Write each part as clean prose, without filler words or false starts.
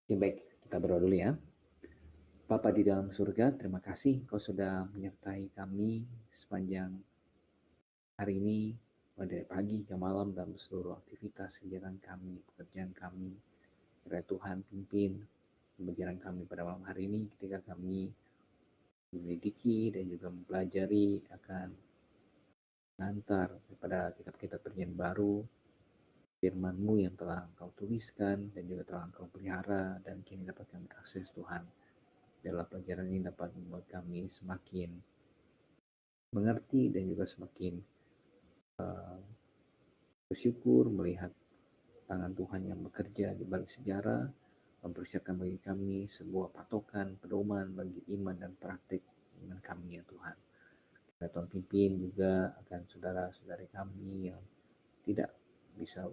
Oke, baik, kita berdoa dulu ya. Bapa di dalam surga, terima kasih Kau sudah menyertai kami sepanjang hari ini, mulai dari pagi ke malam dalam seluruh aktivitas kegiatan kami, pekerjaan kami. Kiranya Tuhan pimpin pembelajaran kami pada malam hari ini ketika kami menyelidiki dan juga mempelajari akan mengantar kepada kitab-kitab perjanjian baru, firman-Mu yang telah Engkau tuliskan dan juga telah Engkau pelihara, dan kini dapat kami akses Tuhan. Dalam pelajaran ini dapat membuat kami semakin mengerti dan juga semakin bersyukur melihat tangan Tuhan yang bekerja di balik sejarah, mempersiapkan bagi kami sebuah patokan, pedoman bagi iman dan praktik iman kami ya Tuhan. Dan Tuhan pimpin juga akan saudara-saudari kami yang tidak bisa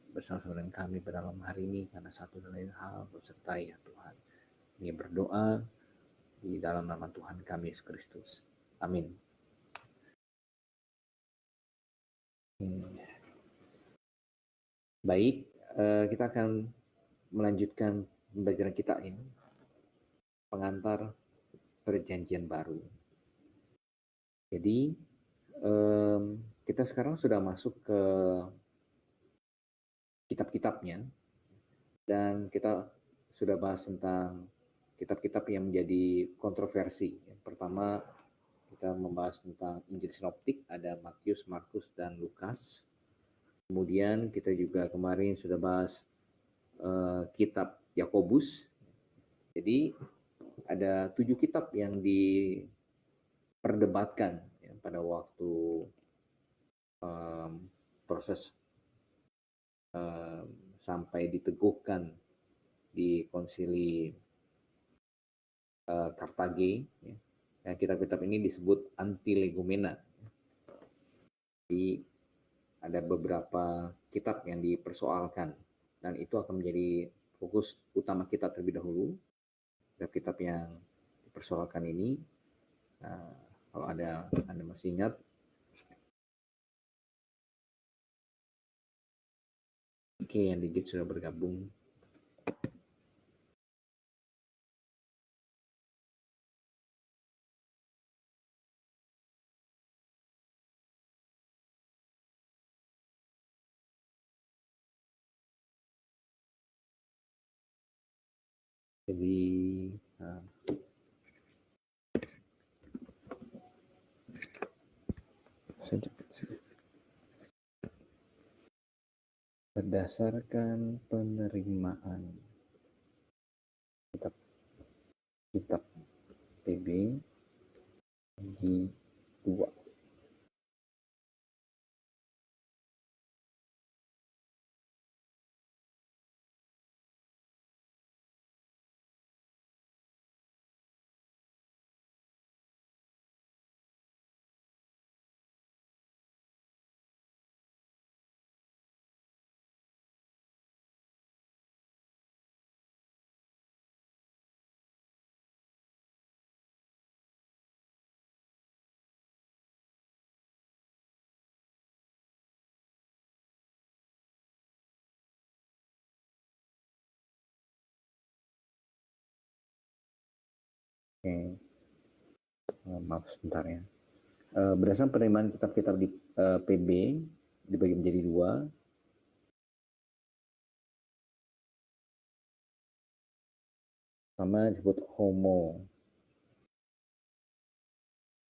bersama-sama dengan kami pada malam hari ini karena satu dan lain hal, bersertai ya Tuhan. Kami berdoa di dalam nama Tuhan kami Yesus Kristus. Amin. Baik, kita akan melanjutkan pembelajaran kita ini, pengantar perjanjian baru. Jadi, kita sekarang sudah masuk ke kitab-kitabnya, dan kita sudah bahas tentang kitab-kitab yang menjadi kontroversi. Yang pertama, kita membahas tentang Injil Sinoptik, ada Matius, Markus, dan Lukas. Kemudian kita juga kemarin sudah bahas kitab Yakobus. Jadi ada 7 kitab yang diperdebatkan ya, pada waktu proses sampai diteguhkan di konsili Kartage. Ya. Nah, kitab-kitab ini disebut antilegomena. Jadi ada beberapa kitab yang dipersoalkan, dan itu akan menjadi fokus utama kita terlebih dahulu. Kitab-kitab yang dipersoalkan ini, kalau Anda masih ingat, oke, yang digit sudah bergabung. Jadi berdasarkan penerimaan kitab PB di 2. Oke, maaf sebentar ya. Berdasarkan penerimaan kitab-kitab di PB dibagi menjadi 2. Pertama disebut homo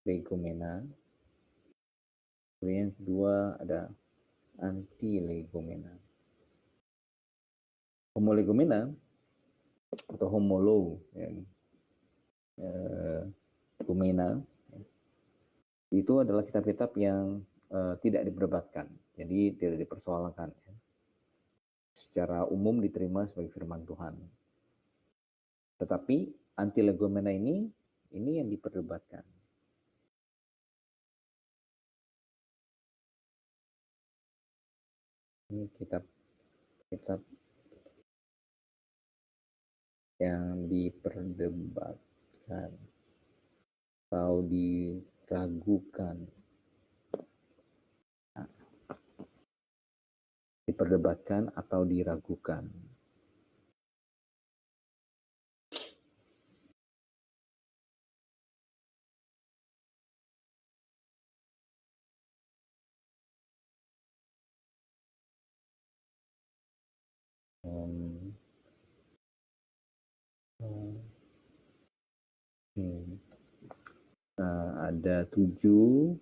legomena. Kemudian yang kedua ada anti legomena. Homo legomena atau homolog ya, legomena itu adalah kitab-kitab yang tidak diperdebatkan, jadi tidak dipersoalkan ya. Secara umum diterima sebagai firman Tuhan. Tetapi anti legomena ini yang diperdebatkan. Ini kitab yang diperdebatkan atau diragukan. Diperdebatkan atau diragukan. ada 7.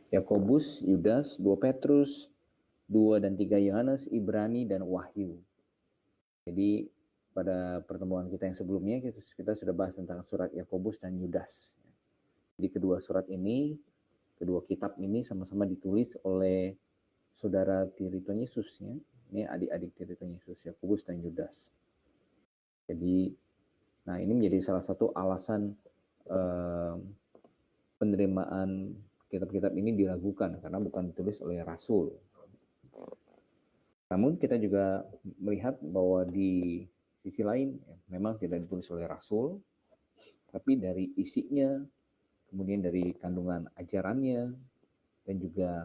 Yakobus, Yudas, 2 Petrus, 2 dan 3 Yohanes, Ibrani, dan Wahyu. Jadi pada pertemuan kita yang sebelumnya kita sudah bahas tentang surat Yakobus dan Yudas. Jadi kedua surat ini, kedua kitab ini sama-sama ditulis oleh saudara tiri Tuhan Yesus, ya. Ini adik-adik tiri Tuhan Yesus, Yakobus dan Yudas. Jadi, nah ini menjadi salah satu alasan penerimaan kitab-kitab ini diragukan karena bukan ditulis oleh rasul. Namun kita juga melihat bahwa di sisi lain memang tidak ditulis oleh rasul, tapi dari isinya, kemudian dari kandungan ajarannya, dan juga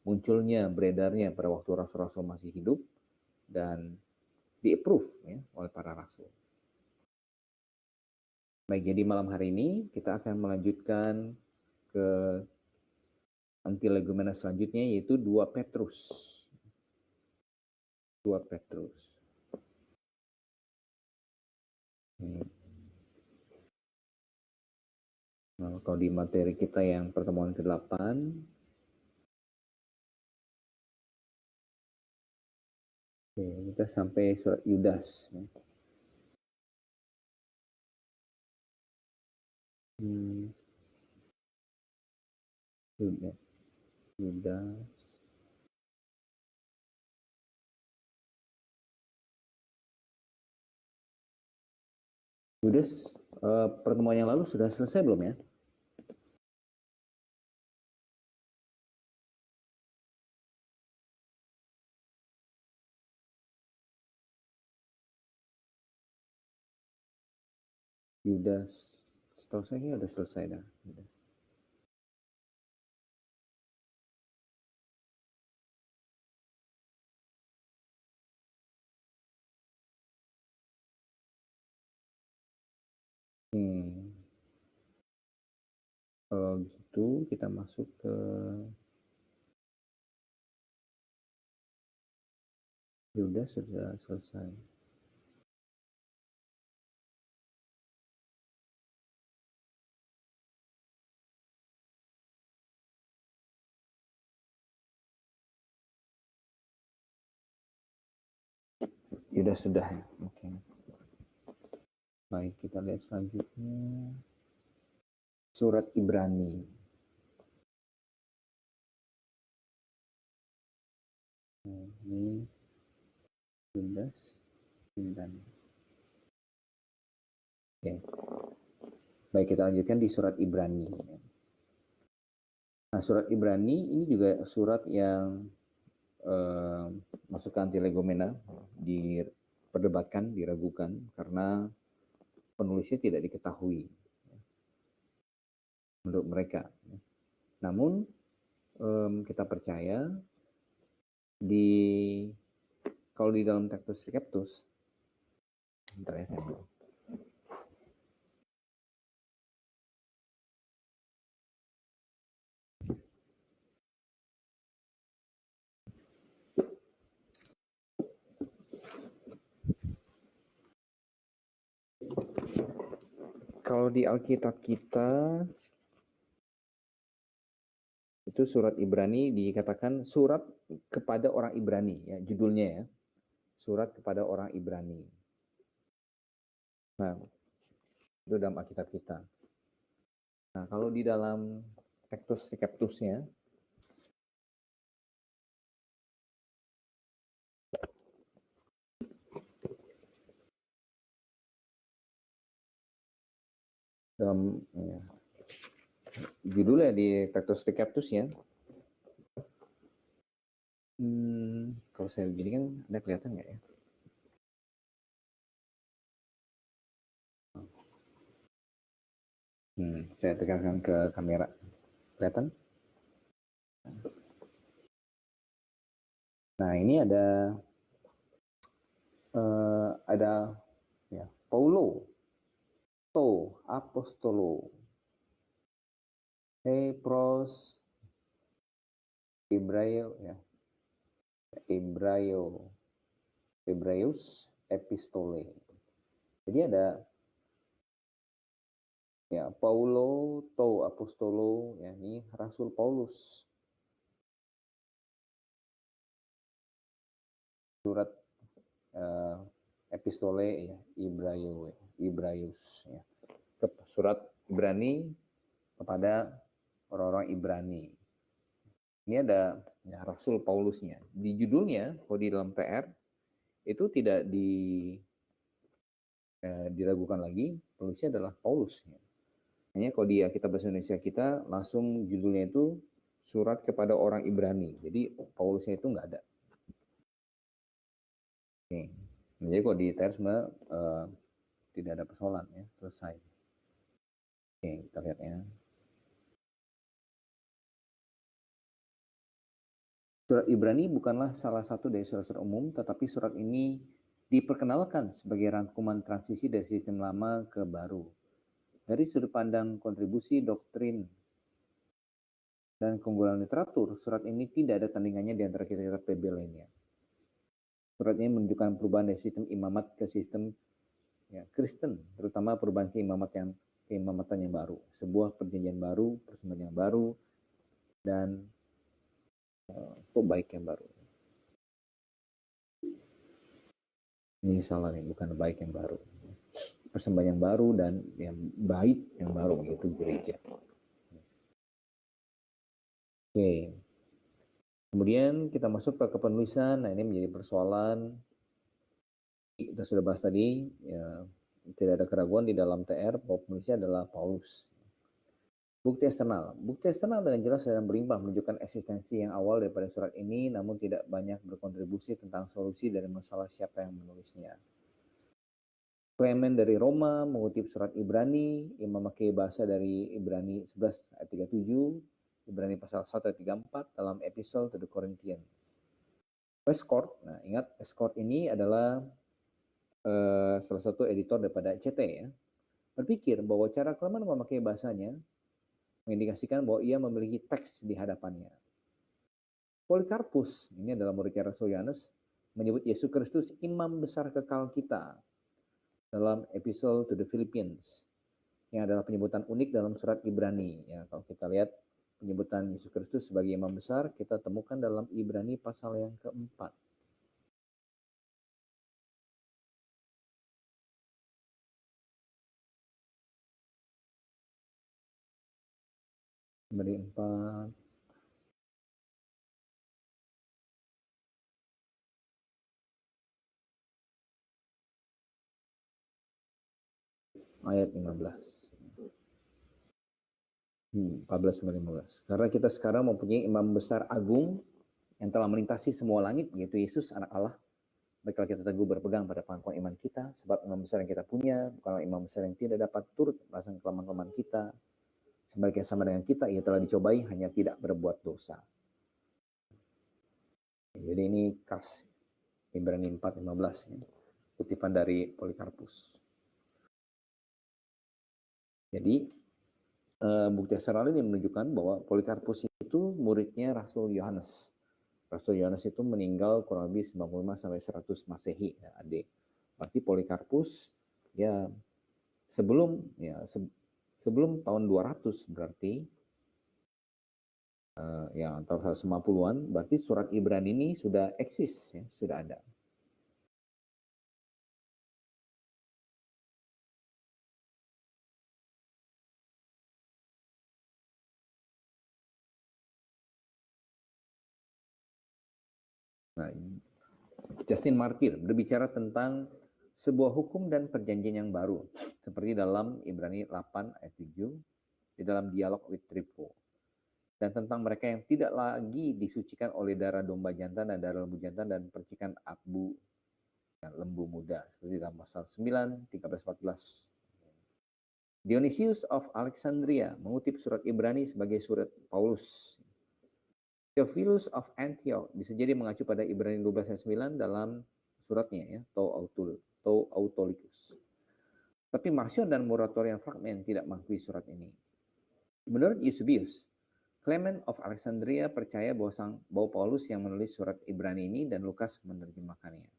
munculnya, beredarnya pada waktu rasul-rasul masih hidup, dan di-approve ya, oleh para rasul. Baik, jadi malam hari ini kita akan melanjutkan ke antilegomena selanjutnya, yaitu 2 Petrus. 2 Petrus. Nah, kalau di materi kita yang pertemuan ke-8, kita sampai surat Yudas. Yudas. Yudas, pertemuan yang lalu sudah selesai belum ya? Yudas, setahu saya sudah selesai dah. Kalau gitu kita masuk ke Yudas sudah selesai. Yudas sudah ya, oke. Baik, kita lihat selanjutnya surat Ibrani. Ini Yudas, Ibrani. Oke. Baik, kita lanjutkan di surat Ibrani. Nah, surat Ibrani ini juga surat yang masuk ke antilegomena, diperdebatkan, diragukan karena penulisnya tidak diketahui menurut mereka. Namun kita percaya kalau di dalam Textus Receptus, bentar ya saya mau. Kalau di Alkitab kita itu surat Ibrani dikatakan surat kepada orang Ibrani, ya judulnya ya, surat kepada orang Ibrani. Nah, itu dalam Alkitab kita. Nah, kalau di dalam Textus Receptusnya, dalam ya, judulnya di Textus Receptus ya. Kalau saya begini kan ada kelihatan nggak ya? Saya tekankan ke kamera. Kelihatan? Nah, ini ada ya, Paulo, to apostolo, pros, Hebraio, ya, Hebraeus epistole. Jadi ada ya Paulo to apostolo, ya ini Rasul Paulus. Surat epistole ya Ibraius ya. Surat Ibrani kepada orang-orang Ibrani. Ini ada ya, Rasul Paulusnya. Di judulnya, kalau di dalam PR itu tidak diragukan lagi, penulisnya adalah Paulus. Ya. Hanya kalau di Alkitab Bahasa Indonesia kita langsung judulnya itu surat kepada orang Ibrani. Jadi Paulusnya itu nggak ada. Oke. Jadi kalau di TR tidak ada persoalan ya, selesai. Oke, kita lihat ya. Surat Ibrani bukanlah salah satu dari surat-surat umum, tetapi surat ini diperkenalkan sebagai rangkuman transisi dari sistem lama ke baru. Dari sudut pandang kontribusi doktrin dan keunggulan literatur, surat ini tidak ada tandingannya di antara kitab-kitab PB lainnya. Surat ini menunjukkan perubahan dari sistem imamat ke sistem ya, Kristen, terutama perubahan keimamatan yang baru, sebuah perjanjian baru, persembahan yang baru, dan baik yang baru. Ini salah nih, bukan baik yang baru. Persembahan yang baru dan yang baik yang baru, yaitu gereja. Oke. Kemudian kita masuk ke penulisan. Nah, ini menjadi persoalan. Kita sudah bahas tadi, ya, tidak ada keraguan di dalam TR bahwa penulisnya adalah Paulus. Bukti eksternal dengan jelas dan berlimpah menunjukkan eksistensi yang awal daripada surat ini, namun tidak banyak berkontribusi tentang solusi dari masalah siapa yang menulisnya. Clement dari Roma mengutip surat Ibrani, yang memakai bahasa dari Ibrani 11 ayat 37, Ibrani pasal 1 ayat 34 dalam Epistle to the Corinthians. Westcott, nah ingat Westcott ini adalah salah satu editor daripada CT ya, berpikir bahwa cara Clement memakai bahasanya mengindikasikan bahwa ia memiliki teks di hadapannya. Polikarpus, ini adalah muridnya Rasul Yohanes, menyebut Yesus Kristus imam besar kekal kita dalam Epistle to the Philippians, yang adalah penyebutan unik dalam surat Ibrani. Ya, kalau kita lihat penyebutan Yesus Kristus sebagai imam besar, kita temukan dalam Ibrani pasal yang keempat. Ibrani 4 ayat 15. 14-15. Karena kita sekarang mempunyai imam besar agung yang telah melintasi semua langit, yaitu Yesus anak Allah. Baiklah kita teguh berpegang pada pengakuan iman kita, sebab imam besar yang kita punya bukanlah imam besar yang tidak dapat turut merasakan kelemahan-kelemahan kita. Sebagai sama dengan kita, ia telah dicobai hanya tidak berbuat dosa. Jadi ini khas Ibrani 4:15 ya. Kutipan dari Polikarpus. Jadi bukti eksternal ini menunjukkan bahwa Polikarpus itu muridnya Rasul Yohanes. Rasul Yohanes itu meninggal kurang lebih 95 sampai 100 Masehi ya, adik. Berarti Polikarpus ya sebelum tahun 200 berarti ya antara 150-an, berarti surat Ibrani ini sudah eksis ya, sudah ada. Nah, Justin Martyr berbicara tentang sebuah hukum dan perjanjian yang baru, seperti dalam Ibrani 8 ayat 7, di dalam dialog with Trypho. Dan tentang mereka yang tidak lagi disucikan oleh darah domba jantan dan darah lembu jantan dan percikan abu dan lembu muda, seperti dalam pasal 9, 13-14. Dionysius of Alexandria mengutip surat Ibrani sebagai surat Paulus. Theophilus of Antioch bisa jadi mengacu pada Ibrani 12 ayat 9 dalam suratnya ya, To Autolycus. Tapi Marcion dan Muratorian Fragment tidak mengakui surat ini. Menurut Eusebius, Clement of Alexandria percaya bahwa Paulus yang menulis surat Ibrani ini dan Lukas menerjemahkannya.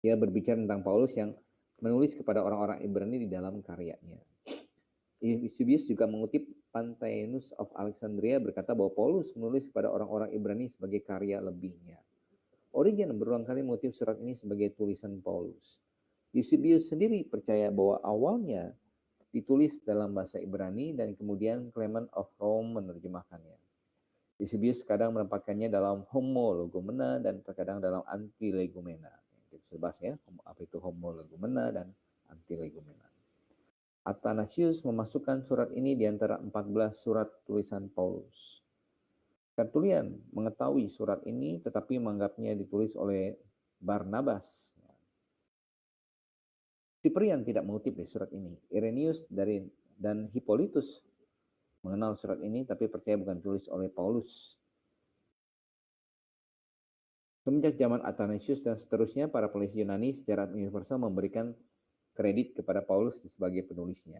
Dia berbicara tentang Paulus yang menulis kepada orang-orang Ibrani di dalam karyanya. Eusebius juga mengutip Panthaeus of Alexandria berkata bahwa Paulus menulis kepada orang-orang Ibrani sebagai karya lebihnya. Origen berulang kali mengutip surat ini sebagai tulisan Paulus. Eusebius sendiri percaya bahwa awalnya ditulis dalam bahasa Ibrani dan kemudian Clement of Rome menerjemahkannya. Eusebius kadang menempatkannya dalam homolegomena dan terkadang dalam antilegomena. Kita sudah bahas ya, apa itu homolegomena dan antilegomena. Athanasius memasukkan surat ini di antara 14 surat tulisan Paulus. Tertullian mengetahui surat ini tetapi menganggapnya ditulis oleh Barnabas. Cyprian tidak mengutip dari surat ini. Irenaeus dan Hippolytus mengenal surat ini tapi percaya bukan ditulis oleh Paulus. Semenjak zaman Athanasius dan seterusnya, para penulis Yunani secara universal memberikan kredit kepada Paulus sebagai penulisnya.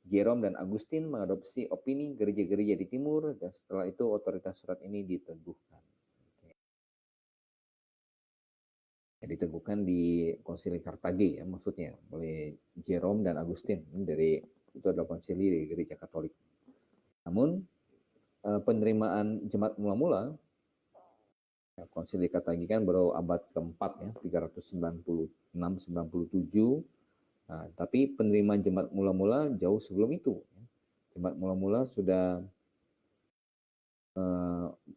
Jerome dan Agustin mengadopsi opini gereja-gereja di timur dan setelah itu otoritas surat ini diteguhkan. Diteguhkan di Konsili Kartagi ya maksudnya oleh Jerome dan Agustin itu adalah konsili di gereja Katolik. Namun penerimaan jemaat mula-mula Konsili Kartagi kan baru abad keempat ya 396-97. Nah, tapi penerimaan jemaat mula-mula jauh sebelum itu. Jemaat mula-mula sudah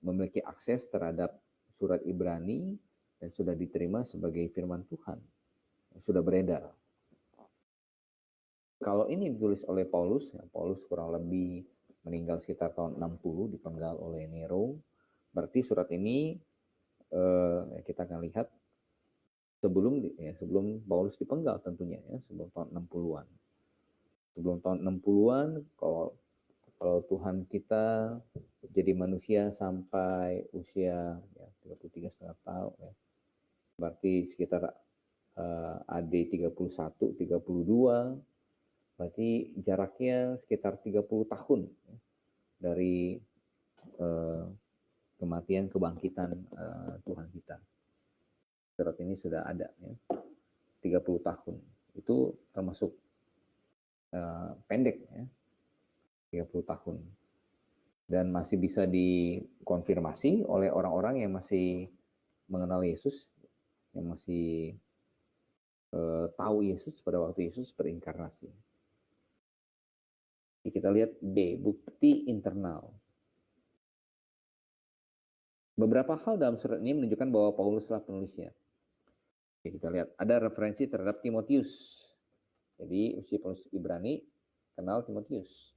memiliki akses terhadap surat Ibrani dan sudah diterima sebagai firman Tuhan. Sudah beredar. Kalau ini ditulis oleh Paulus, ya, Paulus kurang lebih meninggal sekitar tahun 60, dipenggal oleh Nero. Berarti surat ini kita akan lihat sebelum Paulus dipenggal tentunya ya, sebelum tahun 60-an. Sebelum tahun 60-an kalau Tuhan kita jadi manusia sampai usia ya 33,5 tahun ya. Berarti sekitar AD 31, 32, berarti jaraknya sekitar 30 tahun ya, dari kematian kebangkitan Tuhan kita. Surat ini sudah ada ya, 30 tahun. Itu termasuk pendek ya, 30 tahun. Dan masih bisa dikonfirmasi oleh orang-orang yang masih mengenal Yesus, yang masih tahu Yesus pada waktu Yesus berinkarnasi. Jadi kita lihat B, bukti internal. Beberapa hal dalam surat ini menunjukkan bahwa Pauluslah penulisnya. Oke, kita lihat ada referensi terhadap Timotius. Jadi usia penulis Ibrani kenal Timotius.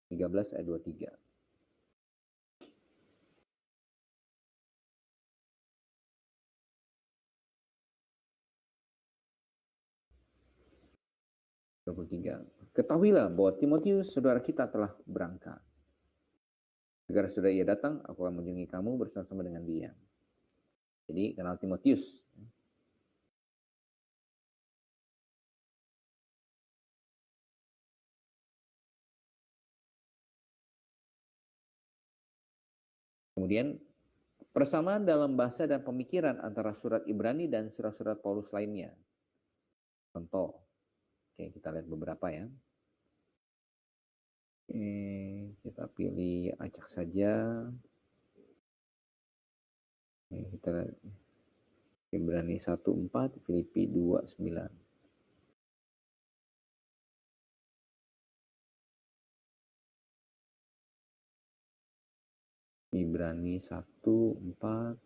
13 ayat 23. Ketahuilah bahwa Timotius saudara kita telah berangkat. Agar sudah ia datang, aku akan mengunjungi kamu bersama-sama dengan dia. Jadi kenal Timotius. Kemudian persamaan dalam bahasa dan pemikiran antara surat Ibrani dan surat-surat Paulus lainnya. Contoh. Oke, kita lihat beberapa ya. Kita pilih acak saja. Kita lihat Ibrani 1:4, Filipi 2:9. Ibrani 1:4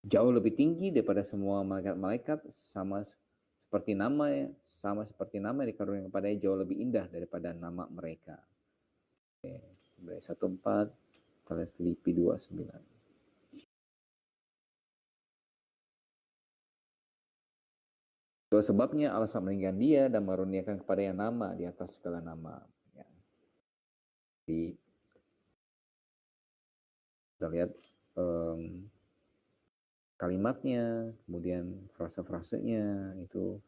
jauh lebih tinggi daripada semua malaikat-malaikat, sama seperti nama yang dikaruniakan kepadanya, jauh lebih indah daripada nama mereka. Ibrani 1:4, Filipi 2:9. Itulah sebabnya Allah meninggikan dia dan mengaruniakan kepadanya nama di atas segala nama. Ya. Jadi kita lihat kalimatnya, kemudian frase-frasenya itu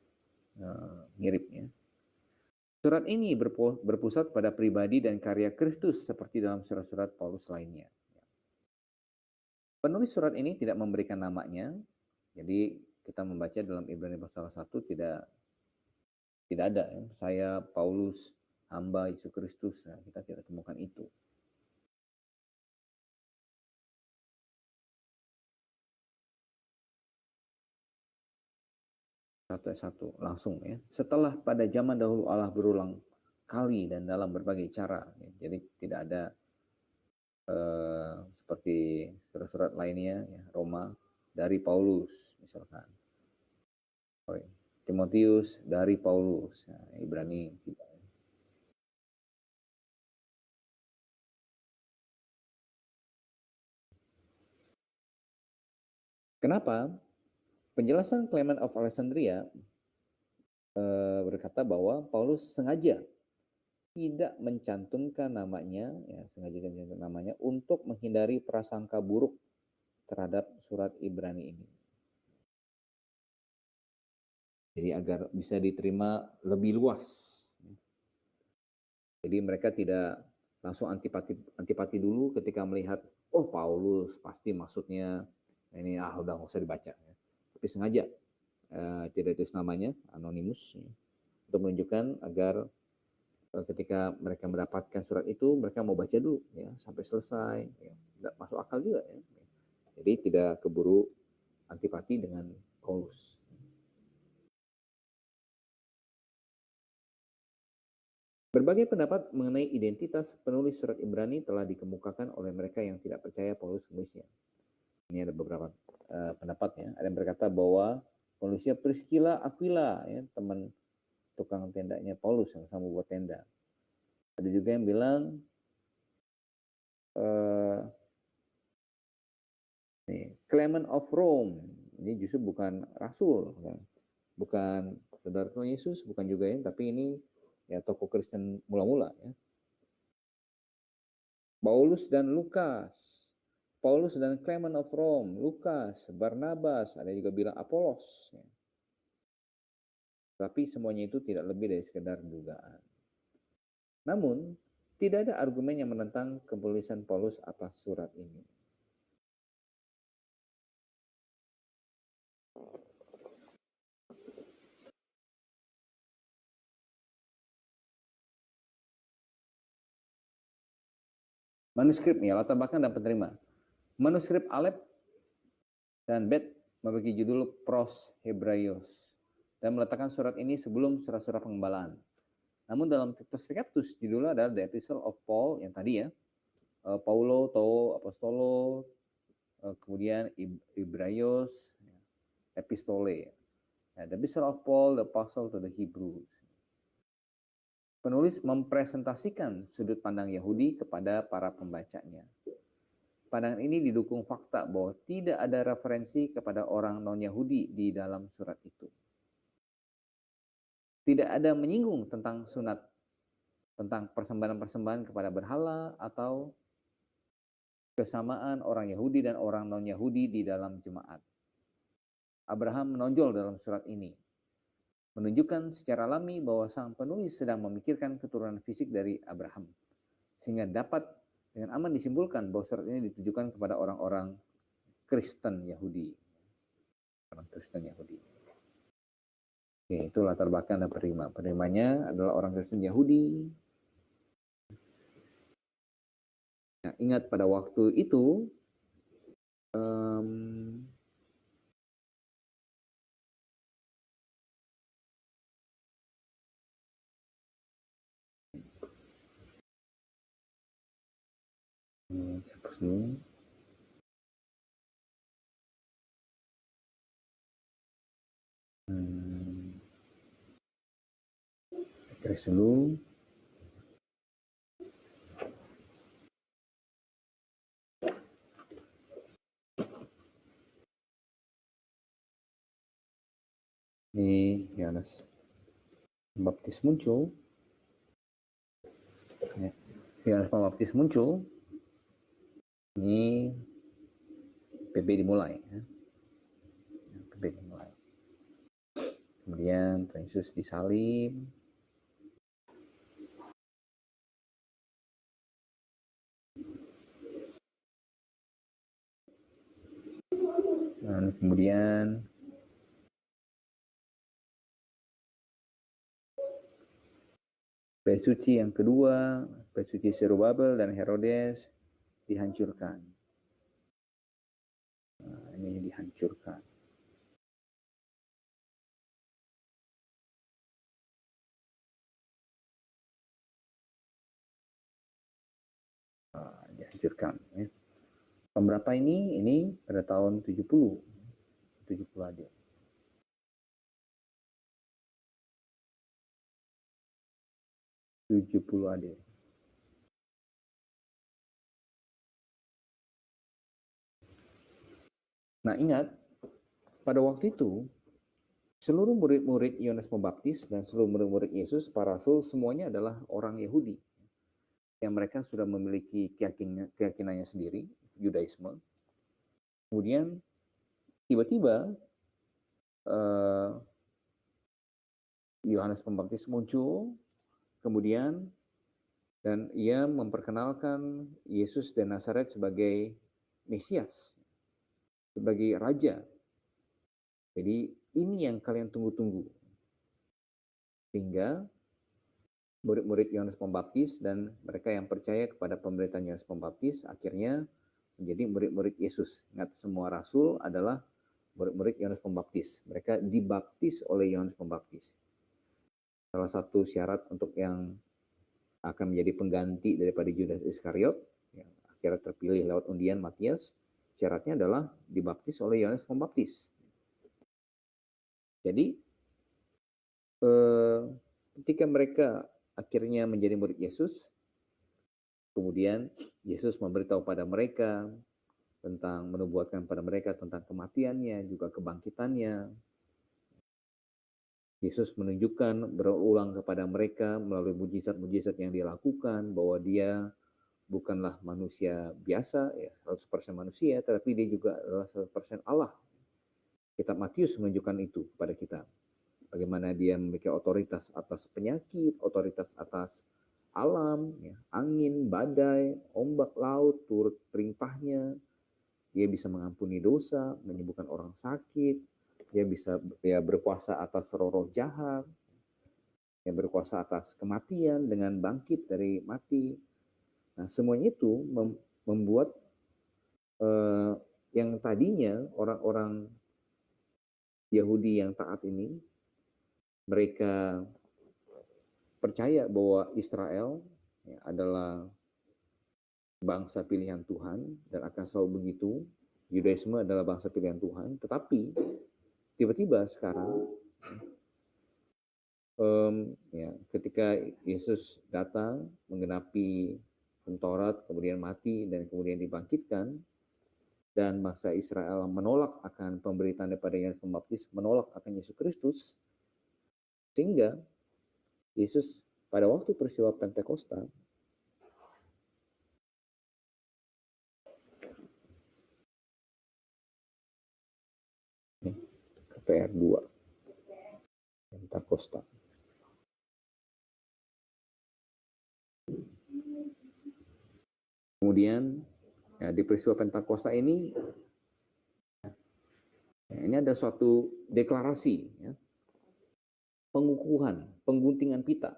mirip ya. Surat ini berpusat pada pribadi dan karya Kristus seperti dalam surat-surat Paulus lainnya. Penulis surat ini tidak memberikan namanya, jadi kita membaca dalam Ibrani pasal 1 tidak ada ya. Saya Paulus, hamba Yesus Kristus, nah, kita tidak temukan itu. Satu langsung ya. Setelah pada zaman dahulu Allah berulang kali dan dalam berbagai cara, ya. Jadi tidak ada seperti surat-surat lainnya ya, Roma dari Paulus misalkan, Timotius dari Paulus, nah, Ibrani tidak. Kenapa? Penjelasan Clement of Alexandria berkata bahwa Paulus sengaja tidak mencantumkan namanya, ya, sengaja tidak mencantumkan namanya untuk menghindari prasangka buruk terhadap surat Ibrani ini. Jadi agar bisa diterima lebih luas. Jadi mereka tidak langsung antipati dulu ketika melihat, oh Paulus pasti maksudnya ini udah nggak usah dibaca. Ya. Tapi sengaja tidak ditulis namanya, anonimus, ya, untuk menunjukkan agar ketika mereka mendapatkan surat itu mereka mau baca dulu ya sampai selesai, ya. Nggak masuk akal juga ya. Jadi tidak keburu antipati dengan Paulus. Berbagai pendapat mengenai identitas penulis surat Ibrani telah dikemukakan oleh mereka yang tidak percaya Paulus menulisnya. Ini ada beberapa pendapat ya. Ada yang berkata bahwa penulisnya Priscilla Aquila, ya, teman tukang tendanya Paulus yang sama buat tenda. Ada juga yang bilang Clement of Rome, ini justru bukan rasul, bukan saudara Tuhan Yesus, bukan juga ya, tapi ini ya tokoh Kristen mula-mula ya. Paulus dan Lukas, Paulus dan Clement of Rome, Lukas, Barnabas, ada juga bilang Apolos. Ya. Tapi semuanya itu tidak lebih dari sekedar dugaan. Namun, tidak ada argumen yang menentang kepenulisan Paulus atas surat ini. Manuskripnya, latar belakang dan penerima. Manuskrip Alep dan Bet membagi judul Pros Hebraios dan meletakkan surat ini sebelum surat-surat pengembalaan. Namun dalam Perspectus judulnya adalah The Epistle of Paul yang tadi ya, Paulo, Tau, Apostolo, kemudian Hebraios, Epistole. The Epistle of Paul, the Apostle to the Hebrews. Penulis mempresentasikan sudut pandang Yahudi kepada para pembacanya. Pandangan ini didukung fakta bahwa tidak ada referensi kepada orang non-Yahudi di dalam surat itu. Tidak ada menyinggung tentang sunat, tentang persembahan-persembahan kepada berhala atau kesamaan orang Yahudi dan orang non-Yahudi di dalam jemaat. Abraham menonjol dalam surat ini, menunjukkan secara alami bahwa sang penulis sedang memikirkan keturunan fisik dari Abraham, sehingga dapat dengan aman disimpulkan bahwa surat ini ditujukan kepada orang-orang Kristen Yahudi. Orang Kristen Yahudi. Oke, itu latar belakang dan penerima. Penerimanya adalah orang Kristen Yahudi. Nah, ingat pada waktu itu Terus dulu. Ini Yohanes Pembaptis muncul, ya, Yohanes Pembaptis muncul, ini PB dimulai, ya. PB dimulai. Kemudian Tuhan Yesus disalib, dan kemudian bait suci yang kedua, bait suci Zerubabel dan Herodes dihancurkan. Nah, ini dihancurkan. Dihancurkan. Ya. Tahun berapa ini? Ini pada tahun 70 AD. Nah, ingat, pada waktu itu seluruh murid-murid Yohanes Pembaptis dan seluruh murid-murid Yesus, para rasul, semuanya adalah orang Yahudi yang mereka sudah memiliki keyakinannya sendiri, Yudaisme. Kemudian tiba-tiba Yohanes Pembaptis muncul, kemudian dan ia memperkenalkan Yesus dan Nazaret sebagai Mesias, sebagai Raja. Jadi ini yang kalian tunggu-tunggu. Sehingga murid-murid Yohanes Pembaptis dan mereka yang percaya kepada pemerintahan Yohanes Pembaptis akhirnya menjadi murid-murid Yesus. Ingat, semua rasul adalah murid-murid Yohanes Pembaptis. Mereka dibaptis oleh Yohanes Pembaptis. Salah satu syarat untuk yang akan menjadi pengganti daripada Judas Iskariot, yang akhirnya terpilih lewat undian Matius, syaratnya adalah dibaptis oleh Yohanes Pembaptis. Jadi ketika mereka akhirnya menjadi murid Yesus, kemudian Yesus memberitahu pada mereka tentang, menubuatkan pada mereka tentang kematiannya, juga kebangkitannya. Yesus menunjukkan berulang kepada mereka melalui mujizat-mujizat yang dia lakukan bahwa dia bukanlah manusia biasa, ya 100% manusia, tetapi dia juga adalah 100% Allah. Kitab Matius menunjukkan itu kepada kita. Bagaimana dia memiliki otoritas atas penyakit, otoritas atas alam, ya, angin, badai, ombak laut, turut perimpahnya. Dia bisa mengampuni dosa, menyembuhkan orang sakit. Dia bisa berkuasa atas roh-roh jahat. Dia berkuasa atas kematian dengan bangkit dari mati. Nah, semuanya itu membuat yang tadinya orang-orang Yahudi yang taat ini, mereka percaya bahwa Israel adalah bangsa pilihan Tuhan dan akan selalu begitu. Yudaisme adalah bangsa pilihan Tuhan, tetapi tiba-tiba sekarang ketika Yesus datang menggenapi Taurat, kemudian mati dan kemudian dibangkitkan, dan bangsa Israel menolak akan pemberitaan daripada Yohanes Pembaptis, menolak akan Yesus Kristus, sehingga Yesus pada waktu peristiwa Pentakosta KPR 2 Pentakosta. Kemudian ya, di peristiwa Pentakosta ini ada suatu deklarasi, ya, pengukuhan, pengguntingan pita,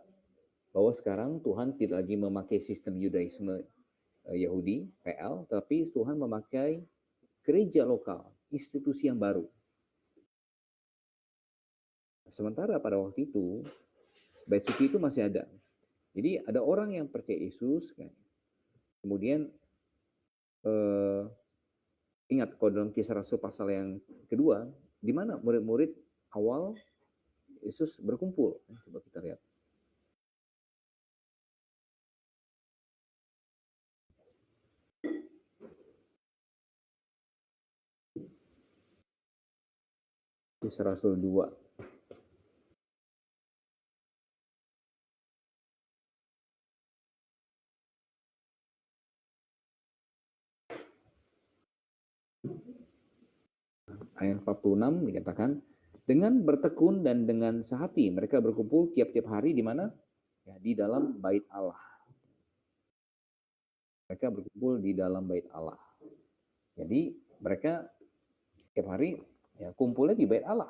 bahwa sekarang Tuhan tidak lagi memakai sistem Yudaisme Yahudi, PL, tapi Tuhan memakai gereja lokal, institusi yang baru. Sementara pada waktu itu, bait suci itu masih ada. Jadi ada orang yang percaya Yesus, kan. Kemudian ingat, kalau dalam Kisah Rasul pasal yang kedua, di mana murid-murid awal Yesus berkumpul. Coba kita lihat. Kisah Rasul 2. ayat 46 dikatakan, dengan bertekun dan dengan sehati mereka berkumpul tiap-tiap hari di mana? Ya, di dalam bait Allah. Mereka berkumpul di dalam bait Allah. Jadi mereka tiap hari ya kumpulnya di bait Allah.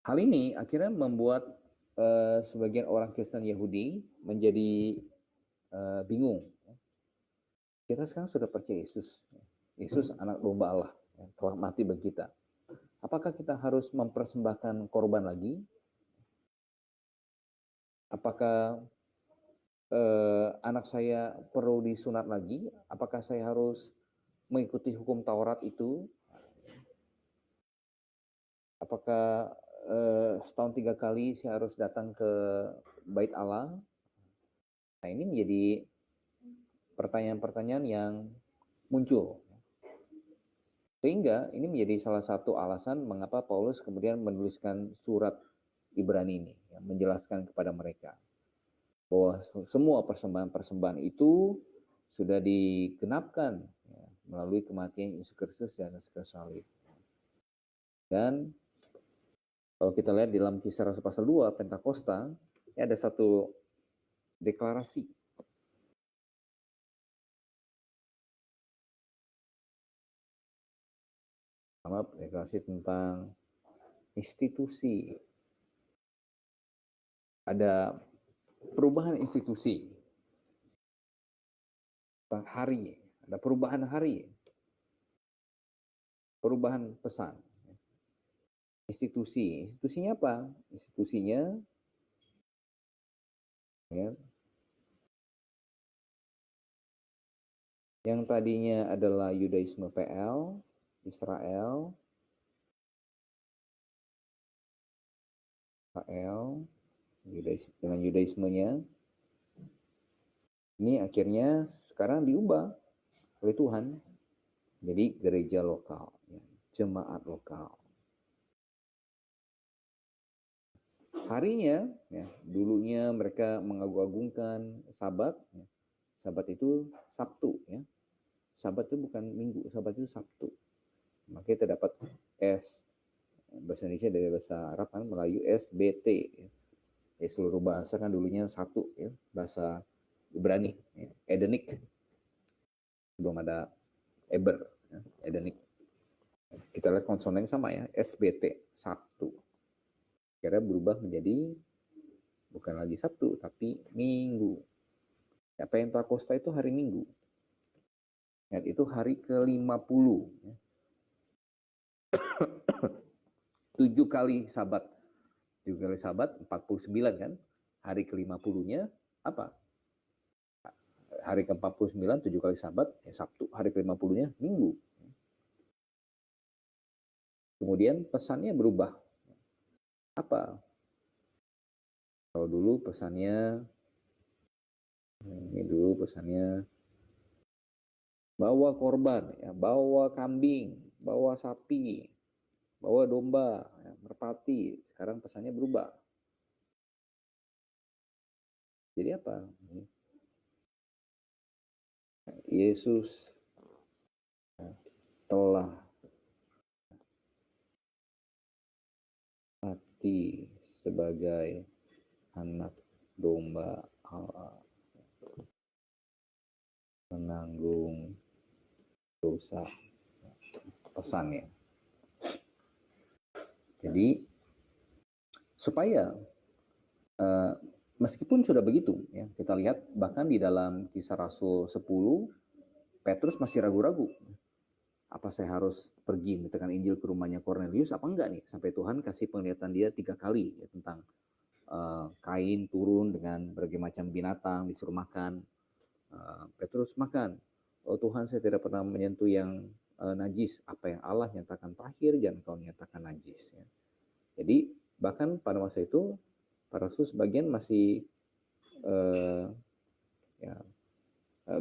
Hal ini akhirnya membuat sebagian orang Kristen Yahudi menjadi bingung. Kita sekarang sudah percaya Yesus. Yesus anak domba Allah yang telah mati bagi kita. Apakah kita harus mempersembahkan korban lagi? Apakah anak saya perlu disunat lagi? Apakah saya harus mengikuti hukum Taurat itu? Apakah setahun 3 kali saya harus datang ke bait Allah? Nah, ini menjadi pertanyaan-pertanyaan yang muncul. Sehingga ini menjadi salah satu alasan mengapa Paulus kemudian menuliskan surat Ibrani ini, ya, menjelaskan kepada mereka bahwa semua persembahan-persembahan itu sudah digenapkan ya, melalui kematian Yesus Kristus dan atas salib. Dan kalau kita lihat di dalam Kisah Rasul pasal 2 Pentakosta, ya ada satu deklarasi. Deklarasi tentang institusi. Ada perubahan institusi. Hari, ada perubahan hari. Perubahan pesan. Institusinya apa? Institusinya ya, yang tadinya adalah Yudaisme PL, Israel, dengan Yudaismenya, ini akhirnya sekarang diubah oleh Tuhan jadi gereja lokal, ya, jemaat lokal. Harinya, ya, dulunya mereka mengagung-agungkan Sabat. Ya. Sabat itu Sabtu, ya. Sabat itu bukan Minggu, Sabat itu Sabtu. Makanya terdapat S, bahasa Indonesia dari bahasa Arab kan Melayu SBT. Ya. Ya, seluruh bahasa kan dulunya satu, ya. Bahasa Ibrani, ya. Edenik. Belum ada Eber, ya. Edenik. Kita lihat konsonan yang sama ya, SBT, Sabtu. Akhirnya berubah menjadi bukan lagi Sabtu, tapi Minggu. Ya, Pentakosta itu hari Minggu. Ya, itu hari ke-50. Ya. 7 kali Sabat. 7 kali Sabat, 49 kan. Hari ke-50-nya apa? Hari ke-49, 7 kali Sabat, ya Sabtu. Hari ke-50-nya Minggu. Kemudian pesannya berubah. Apa? Kalau dulu pesannya, ini dulu pesannya bawa korban, ya, bawa kambing, bawa sapi, bawa domba, ya, merpati. Sekarang pesannya berubah. Jadi apa? Yesus telah mati sebagai anak domba Allah, menanggung dosa, pesannya. Jadi supaya meskipun sudah begitu, ya, kita lihat bahkan di dalam Kisah Rasul 10, Petrus masih ragu-ragu. Apa saya harus pergi menyebarkan Injil ke rumahnya Cornelius apa enggak nih? Sampai Tuhan kasih penglihatan dia 3 kali ya, tentang Kain turun dengan berbagai macam binatang disuruh makan. Petrus makan. Oh Tuhan, saya tidak pernah menyentuh yang najis. Apa yang Allah nyatakan terakhir jangan kau nyatakan najis. Ya. Jadi bahkan pada masa itu para rasul sebagian masih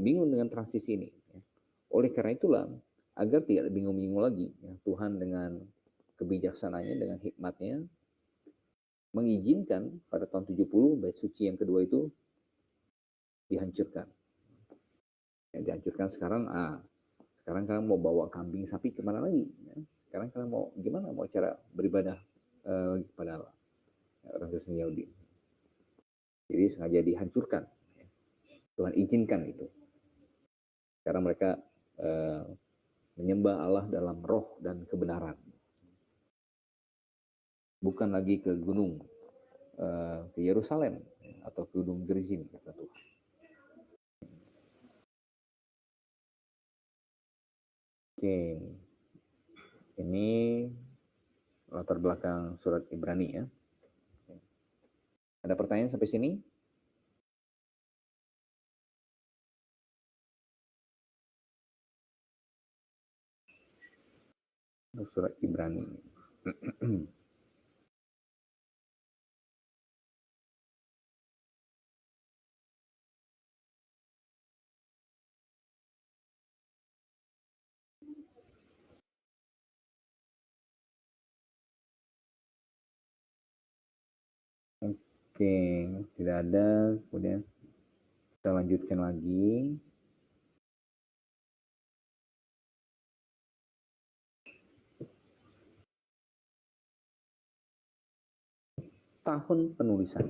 bingung dengan transisi ini. Ya. Oleh karena itulah agar tidak bingung-bingung lagi, ya, Tuhan dengan kebijaksanaannya, dengan hikmatnya mengizinkan pada tahun 70 bait suci yang kedua itu dihancurkan. Dihancurkan sekarang, sekarang kalian mau bawa kambing sapi kemana lagi? Ya? Sekarang kalian mau gimana? Mau cara beribadah kepada Allah, orang Kristen Yahudi. Jadi sengaja dihancurkan. Ya. Tuhan izinkan itu. Sekarang mereka menyembah Allah dalam roh dan kebenaran. Bukan lagi ke gunung, ke Yerusalem atau ke Gunung Gerizim, kata Tuhan. Oke, ini latar belakang surat Ibrani ya. Ada pertanyaan sampai sini? Surat Ibrani. Oke, tidak ada. Kemudian kita lanjutkan lagi. Tahun penulisan.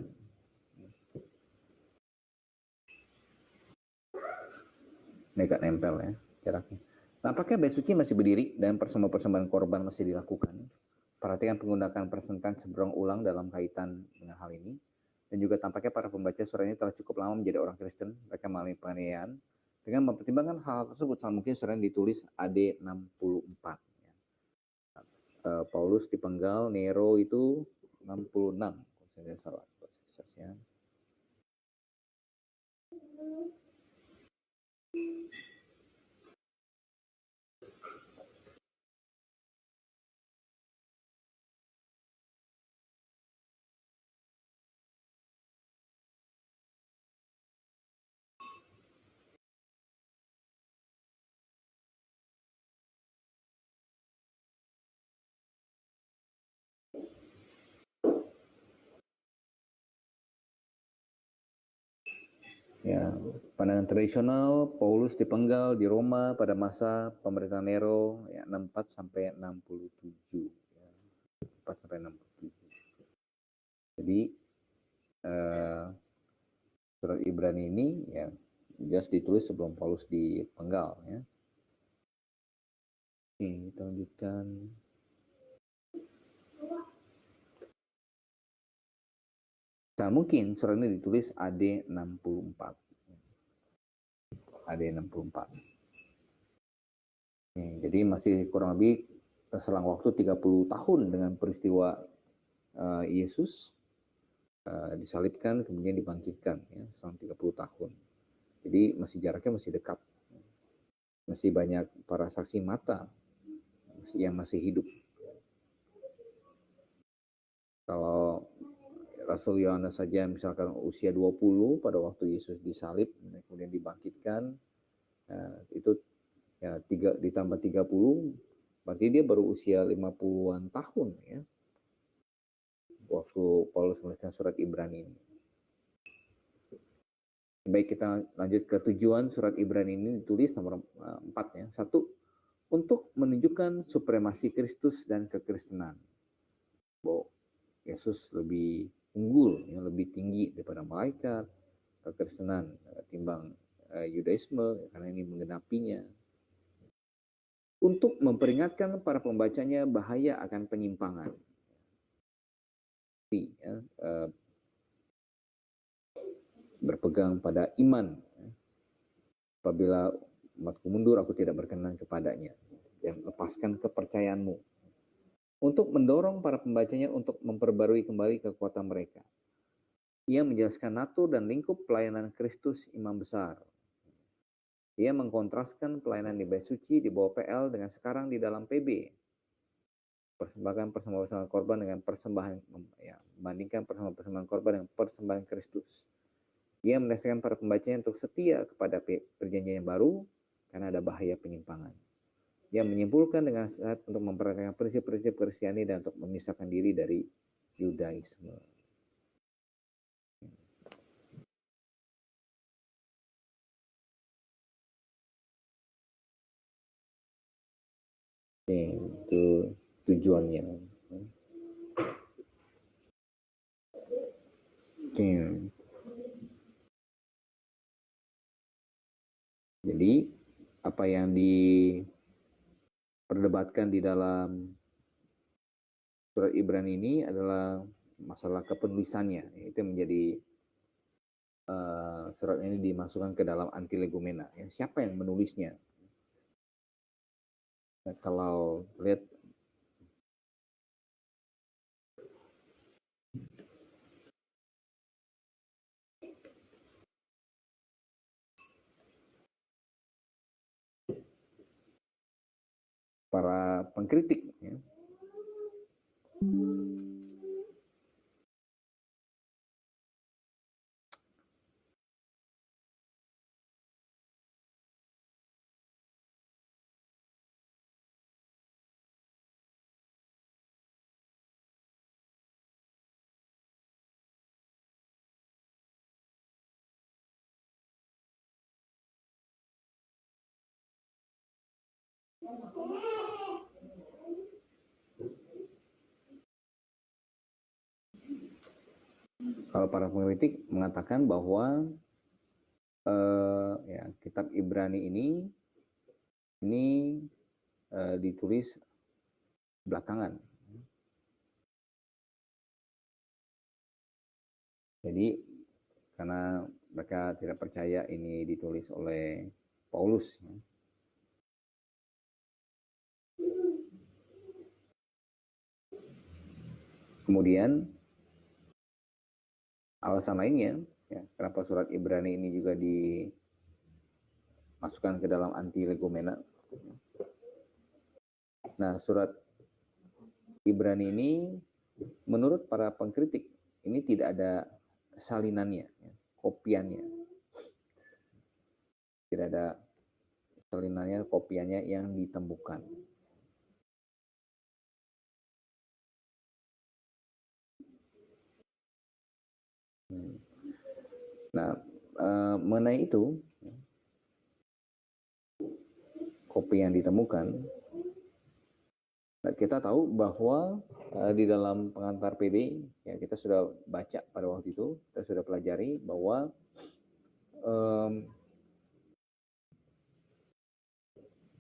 Ini agak nempel ya jaraknya. Nampaknya bait suci masih berdiri dan persembahan korban masih dilakukan. Perhatikan penggunaan presentasi berulang dalam kaitan dengan hal ini. Dan juga tampaknya para pembaca surat ini telah cukup lama menjadi orang Kristen. Mereka mengalami penganiayaan. Dengan mempertimbangkan hal tersebut, sangat mungkin surat ini ditulis AD 64. Paulus dipenggal, Nero itu 66. Kalau saya tidak salah. Ya, pandangan tradisional, Paulus dipenggal di Roma pada masa pemerintahan Nero ya, 64 sampai 67. Ya, 4 sampai 67. Jadi surat Ibrani ini ya jelas ditulis sebelum Paulus dipenggal ya. Oke, kita lanjutkan. Nah, mungkin surat ini ditulis AD 64. AD 64. Jadi masih kurang lebih selang waktu 30 tahun dengan peristiwa Yesus disalibkan kemudian dibangkitkan ya selama 30 tahun. Jadi jaraknya masih dekat. Masih banyak para saksi mata yang masih hidup. Kalau Rasul Yohanes saja misalkan usia 20 pada waktu Yesus disalib kemudian dibangkitkan, itu ya ditambah 30 berarti dia baru usia 50-an tahun ya waktu Paulus menuliskan surat Ibrani ini. Baik, kita lanjut ke tujuan surat Ibrani ini ditulis nomor 4 ya. 1, untuk menunjukkan supremasi Kristus dan kekristenan. Bahwa Yesus lebih unggul, ya, lebih tinggi daripada malaikat, kekristenan timbang Yudaisme karena ini menggenapinya. Untuk memperingatkan para pembacanya bahaya akan penyimpangan. Ya, berpegang pada iman. Apabila umatku mundur, aku tidak berkenan kepadanya. Dan lepaskan kepercayaanmu. Untuk mendorong para pembacanya untuk memperbarui kembali kekuatan mereka. Ia menjelaskan natur dan lingkup pelayanan Kristus Imam Besar. Ia mengkontraskan pelayanan di bait suci di bawah PL dengan sekarang di dalam PB. Persembahan korban dengan persembahan, ya, membandingkan persembahan korban dengan persembahan Kristus. Ia menasihkan para pembacanya untuk setia kepada perjanjian yang baru karena ada bahaya penyimpangan. Ia menyimpulkan dengan sehat untuk memperhatikan prinsip-prinsip Kristiani dan untuk memisahkan diri dari Yudaisme. Itu tujuannya. Oke. Jadi apa yang diperdebatkan di dalam surat Ibrani ini adalah masalah kepenulisannya. Itu menjadi surat ini dimasukkan ke dalam antilegomena. Ya, siapa yang menulisnya? Nah, kalau lihat para pengkritik, ya, kalau para pengkritik mengatakan bahwa ya, kitab Ibrani ini ditulis belakangan. Jadi karena mereka tidak percaya ini ditulis oleh Paulus. Kemudian alasan lainnya, ya, kenapa surat Ibrani ini juga dimasukkan ke dalam antilegomena. Nah, surat Ibrani ini menurut para pengkritik ini tidak ada salinannya, ya, kopiannya. Tidak ada salinannya, kopiannya yang ditemukan. Nah, mengenai itu, kopi yang ditemukan, kita tahu bahwa di dalam pengantar PD, ya kita sudah baca pada waktu itu, kita sudah pelajari bahwa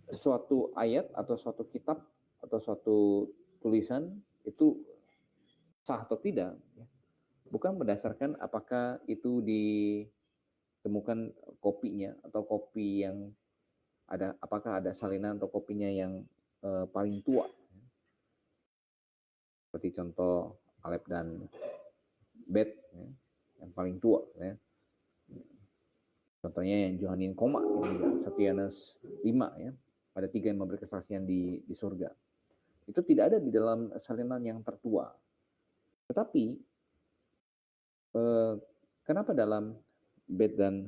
suatu ayat atau suatu kitab atau suatu tulisan itu sah atau tidak, bukan berdasarkan apakah itu ditemukan kopinya atau kopi yang ada, apakah ada salinan atau kopinya yang paling tua. Seperti contoh Alep dan Bet, ya, yang paling tua. Ya. Contohnya yang Johanin Koma, 1 Yohanes 5, ya, ada 3 yang memberi kesaksian di surga. Itu tidak ada di dalam salinan yang tertua. Tetapi kenapa dalam Bet dan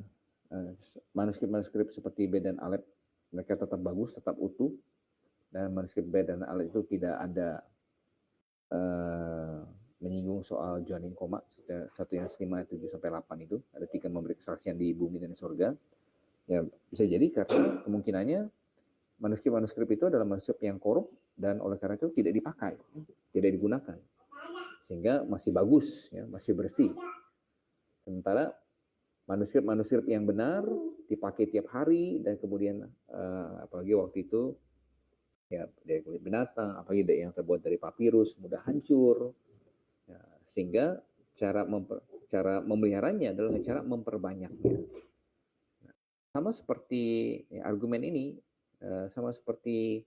manuskrip-manuskrip seperti Bet dan Alep mereka tetap bagus, tetap utuh, dan manuskrip Bet dan Alep itu tidak ada menyinggung soal Johanin Koma, 1 Yohanes 5 7-8 itu, ada 3 memberi kesaksian di bumi dan di surga. Ya, bisa jadi karena kemungkinannya manuskrip-manuskrip itu adalah manuskrip yang korup dan oleh karena itu tidak dipakai, tidak digunakan, sehingga masih bagus, ya, masih bersih. Sementara manuskrip-manuskrip yang benar dipakai tiap hari dan kemudian apalagi waktu itu ya dari kulit binatang, apalagi yang terbuat dari papirus mudah hancur, ya, sehingga cara memeliharanya adalah dengan cara memperbanyaknya. Sama seperti ya, argumen ini, sama seperti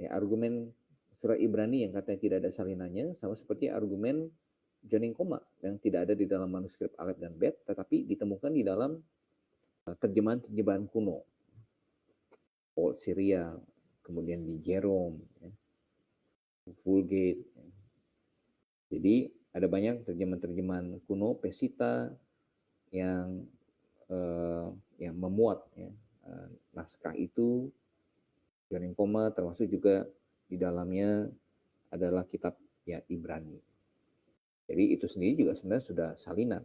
ya, argumen surat Ibrani yang katanya tidak ada salinannya, sama seperti argumen Johanin Koma yang tidak ada di dalam manuskrip Alep dan Bet, tetapi ditemukan di dalam terjemahan-terjemahan kuno. Old Syria, kemudian di Jerome, ya, Vulgate. Ya. Jadi ada banyak terjemahan-terjemahan kuno, Pesita, yang memuat, ya, naskah itu, Johanin Koma, termasuk juga di dalamnya adalah kitab ya Ibrani. Jadi itu sendiri juga sebenarnya sudah salinan.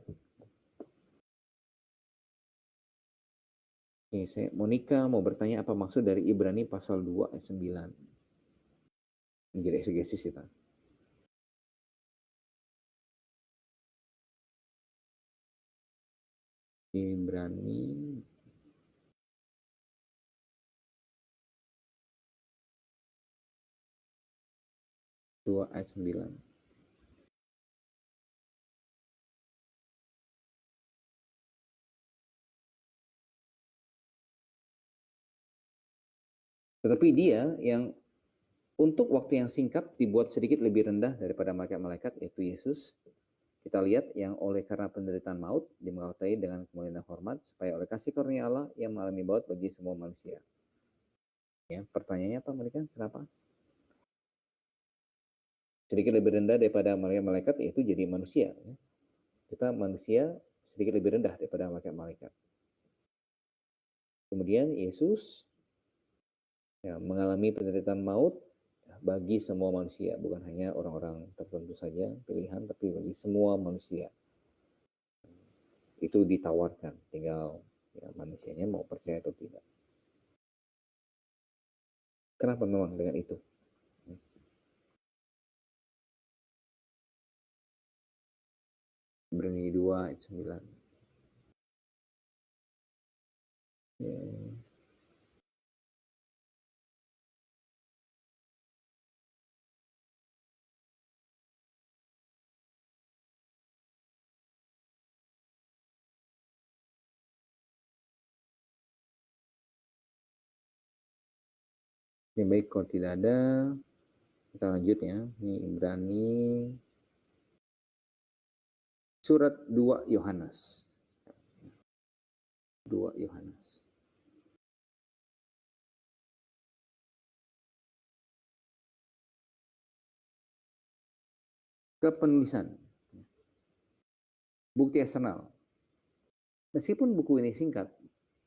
Oke, Monica mau bertanya apa maksud dari Ibrani pasal 2 ayat 9. Jadi eksegesis kita. Ibrani 2 ayat 9. Tetapi dia yang untuk waktu yang singkat dibuat sedikit lebih rendah daripada malaikat-malaikat, yaitu Yesus. Kita lihat yang oleh karena penderitaan maut dimahkotai dengan kemuliaan dan hormat, supaya oleh kasih karunia Allah yang mengalami maut bagi semua manusia. Ya, pertanyaannya apa mereka? Kenapa? Sedikit lebih rendah daripada malaikat-malaikat, yaitu jadi manusia. Ya. Kita manusia sedikit lebih rendah daripada malaikat-malaikat. Kemudian Yesus ya, mengalami penderitaan maut bagi semua manusia, bukan hanya orang-orang tertentu saja pilihan, tapi bagi semua manusia. Itu ditawarkan, tinggal ya, manusianya mau percaya atau tidak. Kenapa memang dengan itu? Ibrani 2 ayat 9. Ya. Ini baik, kalau tidak ada kita lanjut ya. Ini Ibrani surat 2 Yohanes. 2 Yohanes. Kepenulisan. Bukti eksternal. Meskipun buku ini singkat,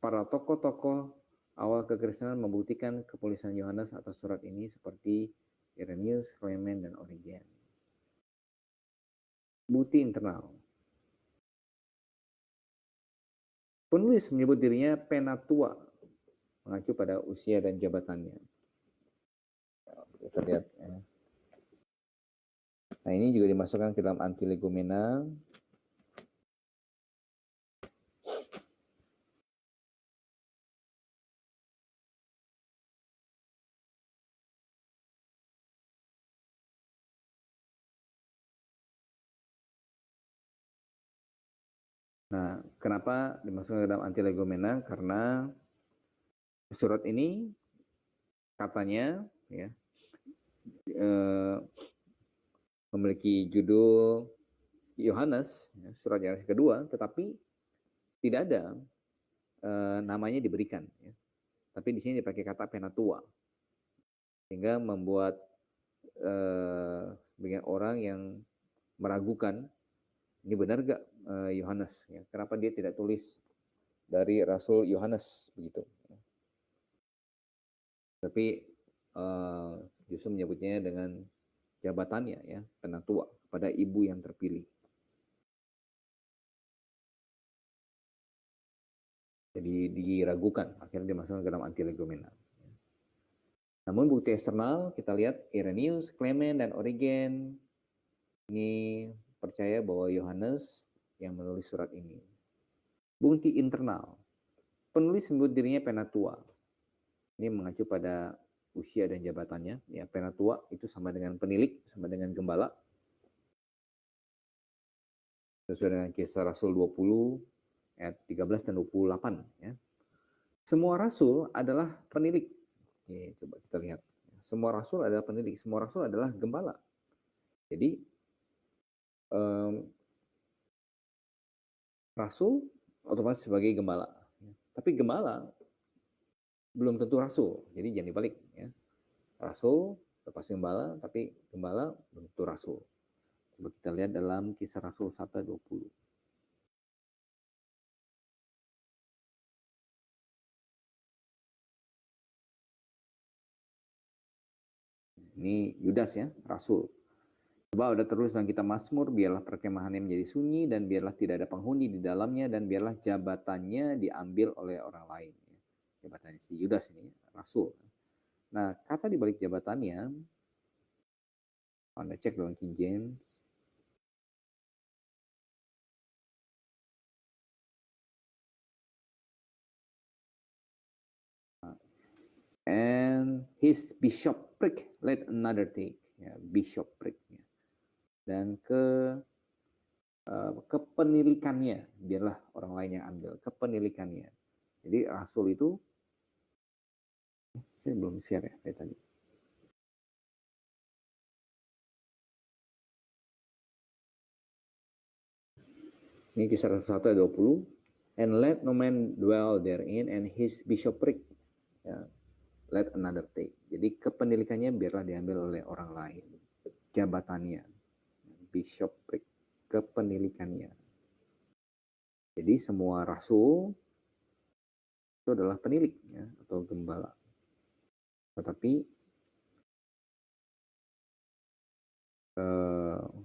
para tokoh-tokoh awal kekristenan membuktikan kepenulisan Yohanes atas surat ini seperti Irenaeus, Clement, dan Origen. Bukti internal. Penulis menyebut dirinya penatua, mengacu pada usia dan jabatannya. Kita lihat ya. Nah, ini juga dimasukkan ke dalam antilegomena. Nah, kenapa dimasukkan ke dalam antilegomena? Karena surat ini katanya ya memiliki judul Yohanes, ya, surat Yohanes kedua, tetapi tidak ada namanya diberikan. Ya. Tapi di sini dipakai kata penatua, sehingga membuat banyak orang yang meragukan ini benar gak Yohanes? Ya. Kenapa dia tidak tulis dari Rasul Yohanes begitu? Ya. Tapi justru menyebutnya dengan jabatannya ya, penatua kepada ibu yang terpilih. Jadi diragukan, akhirnya dimasukkan ke dalam antilegomena. Namun bukti eksternal kita lihat Irenaeus, Clement, dan Origen ini percaya bahwa Yohanes yang menulis surat ini. Bukti internal, penulis sebut dirinya penatua. Ini mengacu pada usia dan jabatannya. Ya, penatua itu sama dengan penilik, sama dengan gembala. Sesuai dengan Kisah Rasul 20 ayat 13 dan 28 ya. Semua rasul adalah penilik. Ya, coba kita lihat. Semua rasul adalah penilik, semua rasul adalah gembala. Jadi rasul otomatis sebagai gembala. Tapi gembala belum tentu rasul. Jadi jangan dibalik ya. Rasul lepas gembala, tapi gembala belum tentu rasul. Coba kita lihat dalam Kisah Rasul 1:20. Ini Yudas ya, rasul. Coba udah terus dalam kitab Mazmur, biarlah perkemahannya menjadi sunyi dan biarlah tidak ada penghuni di dalamnya dan biarlah jabatannya diambil oleh orang lain. jabatannya si Yudas ini, rasul. Nah, kata di balik jabatannya, Anda cek dalam King James, and his bishopric let another take, ya, bishopric, ya. Dan kepenilikannya biarlah orang lain yang ambil, kepenilikannya. Jadi rasul itu, saya belum share ya dari tadi. Ini Kisah 1 ayat 20. And let no man dwell therein, and his bishopric, ya, let another take. Jadi kepenilikannya biarlah diambil oleh orang lain. Jabatannya, bishopric, kepenilikannya. Jadi semua rasul itu adalah penilik, ya, atau gembala. Tetapi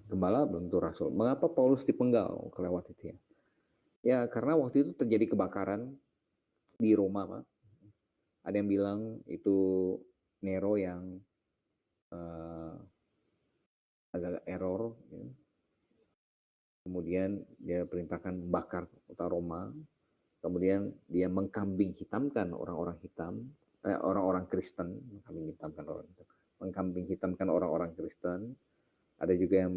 gembala belum tentu rasul. Mengapa Paulus dipenggal kelewat itu ya? Ya karena waktu itu terjadi kebakaran di Roma, Pak. Ada yang bilang itu Nero yang agak error, ya. Kemudian dia perintahkan membakar kota Roma. Kemudian dia mengkambing hitamkan orang-orang hitam, orang-orang Kristen, mengkambing hitamkan orang-orang Kristen. Ada juga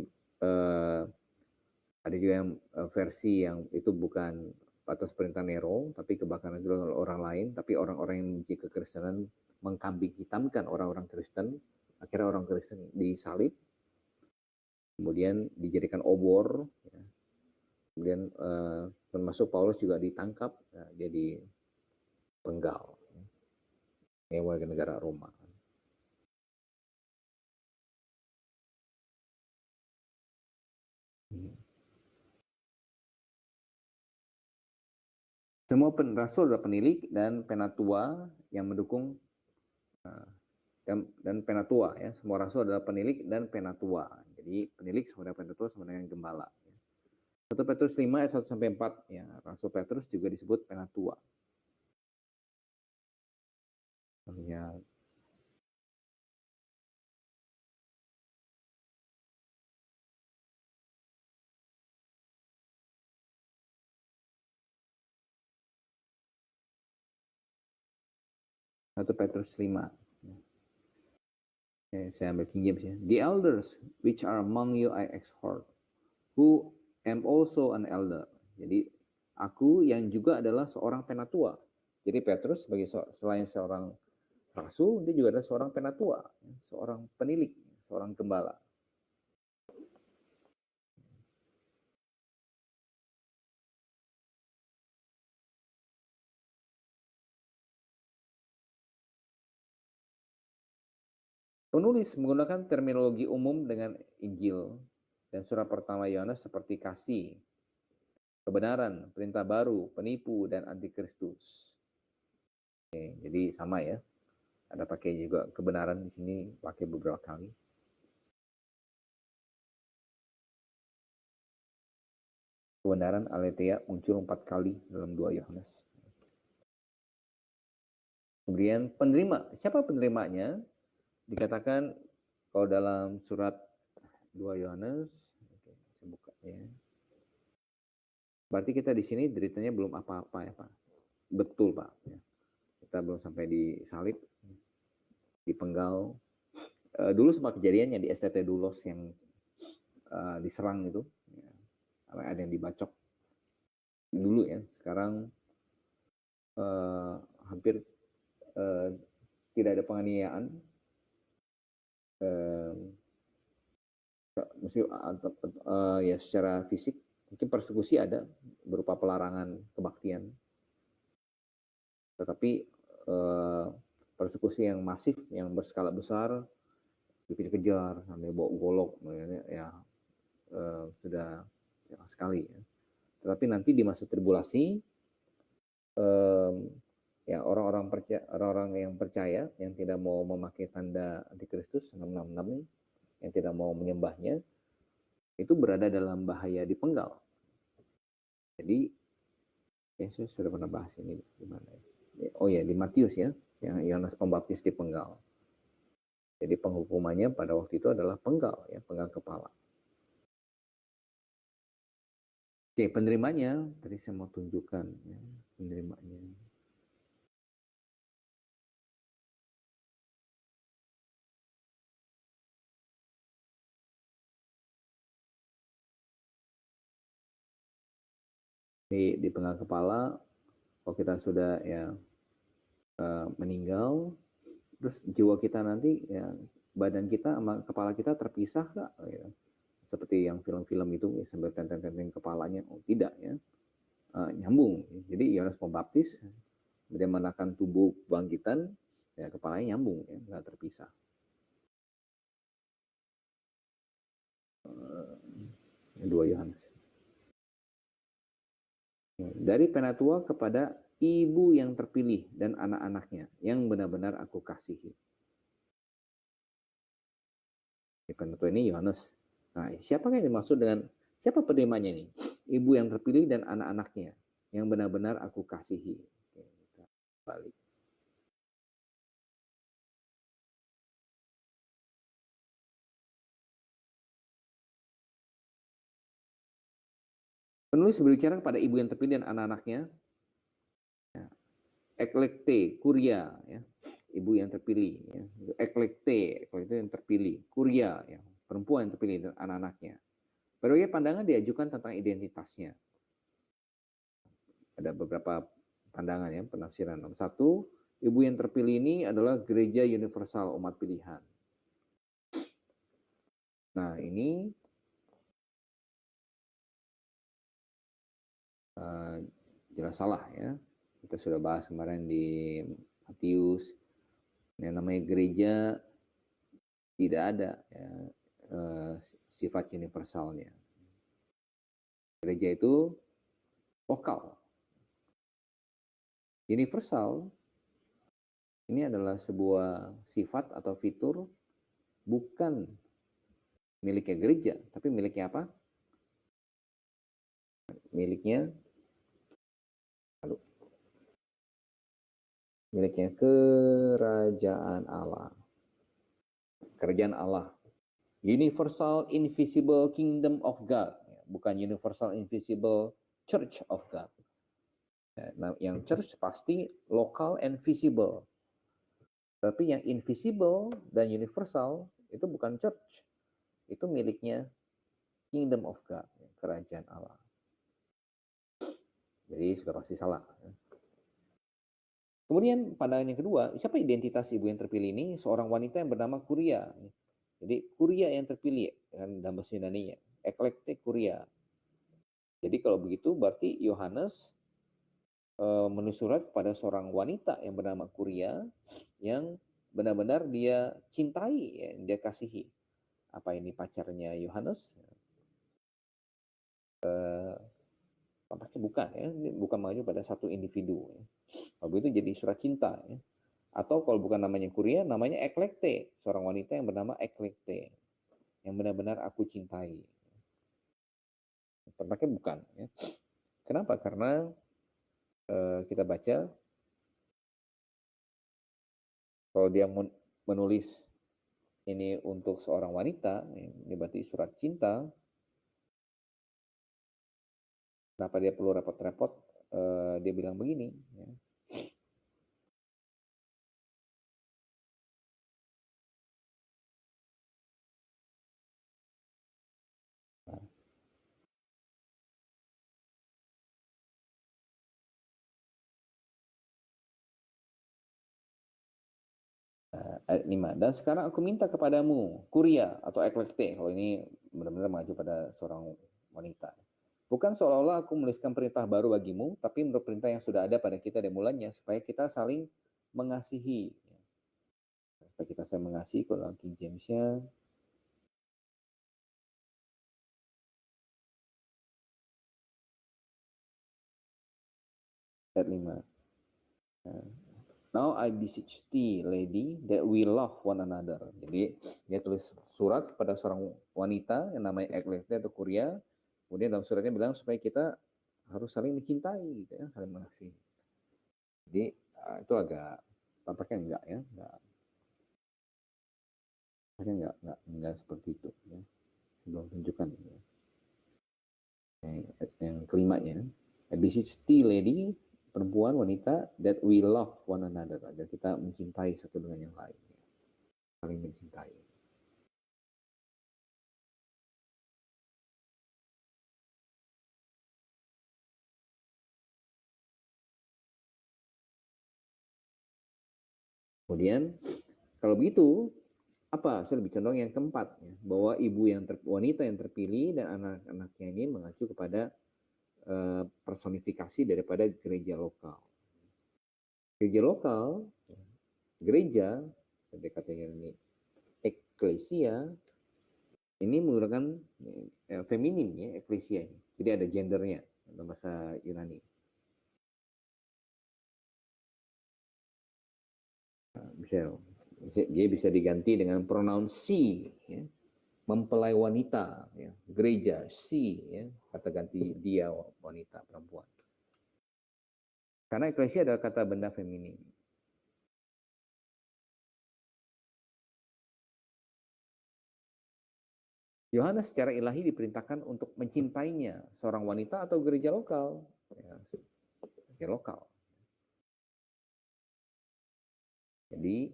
yang versi yang itu bukan atas perintah Nero, tapi kebakaran itu oleh orang lain, tapi orang-orang yang membenci kekristenan mengkambing hitamkan orang-orang Kristen. Akhirnya orang Kristen disalib, kemudian dijadikan obor, ya. Kemudian termasuk Paulus juga ditangkap, ya, dia dipenggal, ya, warga negara Roma. Semua rasul adalah penilik dan penatua yang mendukung, dan penatua, ya. Semua rasul adalah penilik dan penatua. Jadi penilik sama dengan penatua sama dengan gembala. 1 Petrus 5 ayat 1 sampai 4, ya. Rasul Petrus juga disebut penatua. Ya. Satu Petrus 5. Saya ambil King James ya. The elders which are among you I exhort, who am also an elder. Jadi aku yang juga adalah seorang penatua. Jadi Petrus sebagai selain seorang rasul, dia juga adalah seorang penatua, seorang penilik, seorang gembala. Penulis menggunakan terminologi umum dengan Injil dan surat pertama Yohanes seperti kasih, kebenaran, perintah baru, penipu, dan antikristus. Oke, jadi sama ya. Ada pakai juga kebenaran di sini, pakai beberapa kali. Kebenaran aletheia muncul 4 kali dalam 2 Yohanes. Kemudian penerima, siapa penerimanya? Dikatakan kalau dalam surat 2 Yohanes, oke, saya buka ya. Berarti kita di sini deritanya belum apa-apa ya Pak. Betul Pak. Ya. Kita belum sampai disalib, dipenggal. Dulu sempat kejadian yang di STT Dulos yang diserang itu, ya. Ada yang dibacok dulu ya. Sekarang hampir tidak ada penganiayaan. Ya secara fisik mungkin persekusi ada berupa pelarangan kebaktian, tetapi persekusi yang masif yang berskala besar dikejar sampai bawa golok ya sudah jarang sekali ya. Tetapi nanti di masa tribulasi ya orang-orang yang percaya yang tidak mau memakai tanda antikristus 666 yang tidak mau menyembahnya itu berada dalam bahaya dipenggal. Jadi, ya saya sudah pernah bahas ini di mana ya. Oh ya, di Matius ya, yang Yohanes Pembaptis dipenggal. Jadi penghukumannya pada waktu itu adalah penggal, ya, penggal kepala. Oke, penerimanya tadi saya mau tunjukkan, ya, penerimanya. Di penggal kepala, kalau kita sudah ya meninggal, terus jiwa kita nanti ya, badan kita sama kepala kita terpisah nggak? Ya. Seperti yang film-film itu ya, sambil tenteng-tenteng kepalanya. Oh tidak ya, nyambung. Jadi Yohanes Pembaptis dia menakan tubuh bangkitan, ya kepalanya nyambung ya, nggak terpisah. Dua Yohanes. Dari penatua kepada ibu yang terpilih dan anak-anaknya yang benar-benar aku kasihi. Penatua ini Yohanes. Nah, siapa yang dimaksud dengan siapa penerimanya ini? Ibu yang terpilih dan anak-anaknya yang benar-benar aku kasihi. Oke, kita balik. Penulis berbicara kepada ibu yang terpilih dan anak-anaknya. Ya. Eklekte, kuria, ya. Ibu yang terpilih. Ya. Eklekte yang terpilih. Kuria, ya. Perempuan yang terpilih dan anak-anaknya. Berbagai pandangan diajukan tentang identitasnya. Ada beberapa pandangan ya, penafsiran. Nomor satu, ibu yang terpilih ini adalah gereja universal umat pilihan. Nah, ini jelas salah ya. Kita sudah bahas kemarin di Matius. Yang namanya gereja tidak ada ya, sifat universalnya. Gereja itu lokal. Universal ini adalah sebuah sifat atau fitur bukan miliknya gereja, tapi miliknya apa? Miliknya kerajaan Allah. Kerajaan Allah. Universal invisible kingdom of God, bukan universal invisible church of God. Nah, yang church pasti local and visible. Tapi yang invisible dan universal itu bukan church. Itu miliknya kingdom of God, kerajaan Allah. Jadi sudah pasti salah. Kemudian pandangan yang kedua, siapa identitas ibu yang terpilih ini? Seorang wanita yang bernama Kuria. Jadi Kuria yang terpilih kan dalam bahasa Yunani-nya. Eklekte Kuria. Jadi kalau begitu berarti Yohanes menulis surat kepada seorang wanita yang bernama Kuria yang benar-benar dia cintai, ya, dia kasihi. Apa ini pacarnya Yohanes? Tampaknya bukan ya, ini bukan mengacu pada satu individu. Ya. Kalau begitu jadi surat cinta. Ya. Atau kalau bukan namanya Kuria, namanya Eklekte, seorang wanita yang bernama Eklekte, yang benar-benar aku cintai. Tampaknya bukan. Ya. Kenapa? Karena kita baca kalau dia menulis ini untuk seorang wanita, ini berarti surat cinta. Kenapa dia perlu repot-repot? Dia bilang begini. Ya. Ayat 5. Dan sekarang aku minta kepadamu, Kuria atau Eklekte, kalau ini benar-benar mengacu pada seorang wanita. Bukan seolah-olah aku menuliskan perintah baru bagimu, tapi menurut perintah yang sudah ada pada kita dari mulanya, supaya kita saling mengasihi. Supaya kita saling mengasihi, kalau King James-nya, ayat 5. Now I beseech thee, lady, that we love one another. Jadi dia tulis surat kepada seorang wanita yang namanya Eklekte atau Kuria. Kemudian dalam suratnya bilang supaya kita harus saling mencintai, gitu ya, saling mengasihi. Jadi itu agak tampaknya enggak ya, enggak seperti itu ya. Belum tunjukkan ya. Yang kelima ya, beseech lady, perempuan, wanita, that we love one another, agar kita mencintai satu dengan yang lain ya. Saling mencintai. Kemudian kalau begitu, apa? Saya lebih condong yang keempat, ya, bahwa ibu yang wanita yang terpilih dan anak-anaknya ini mengacu kepada personifikasi daripada gereja lokal. Gereja lokal, gereja, katanya ini eklesia, ini menggunakan feminim ya, eklesia ini. Jadi ada gendernya dalam bahasa Yunani. Dia bisa diganti dengan pronoun she, ya, mempelai wanita, ya, gereja she, ya, kata ganti dia wanita perempuan. Karena eklesia adalah kata benda feminim. Yohanes secara ilahi diperintahkan untuk mencintainya, seorang wanita atau gereja lokal. Ya, gereja lokal. Jadi,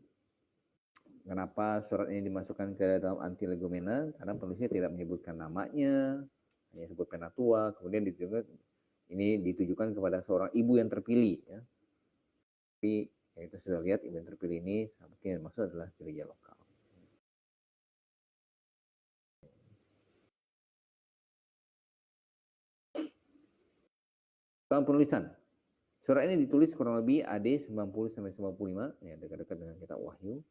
kenapa surat ini dimasukkan ke dalam antilegomena? Karena penulisnya tidak menyebutkan namanya, hanya sebut penatua, kemudian ini ditujukan kepada seorang ibu yang terpilih. Ya. Tapi ya kita sudah lihat ibu yang terpilih ini, mungkin yang maksud adalah gereja lokal. Dalam penulisan, surat ini ditulis kurang lebih AD 90-95, ya dekat-dekat dengan kitab Wahyu.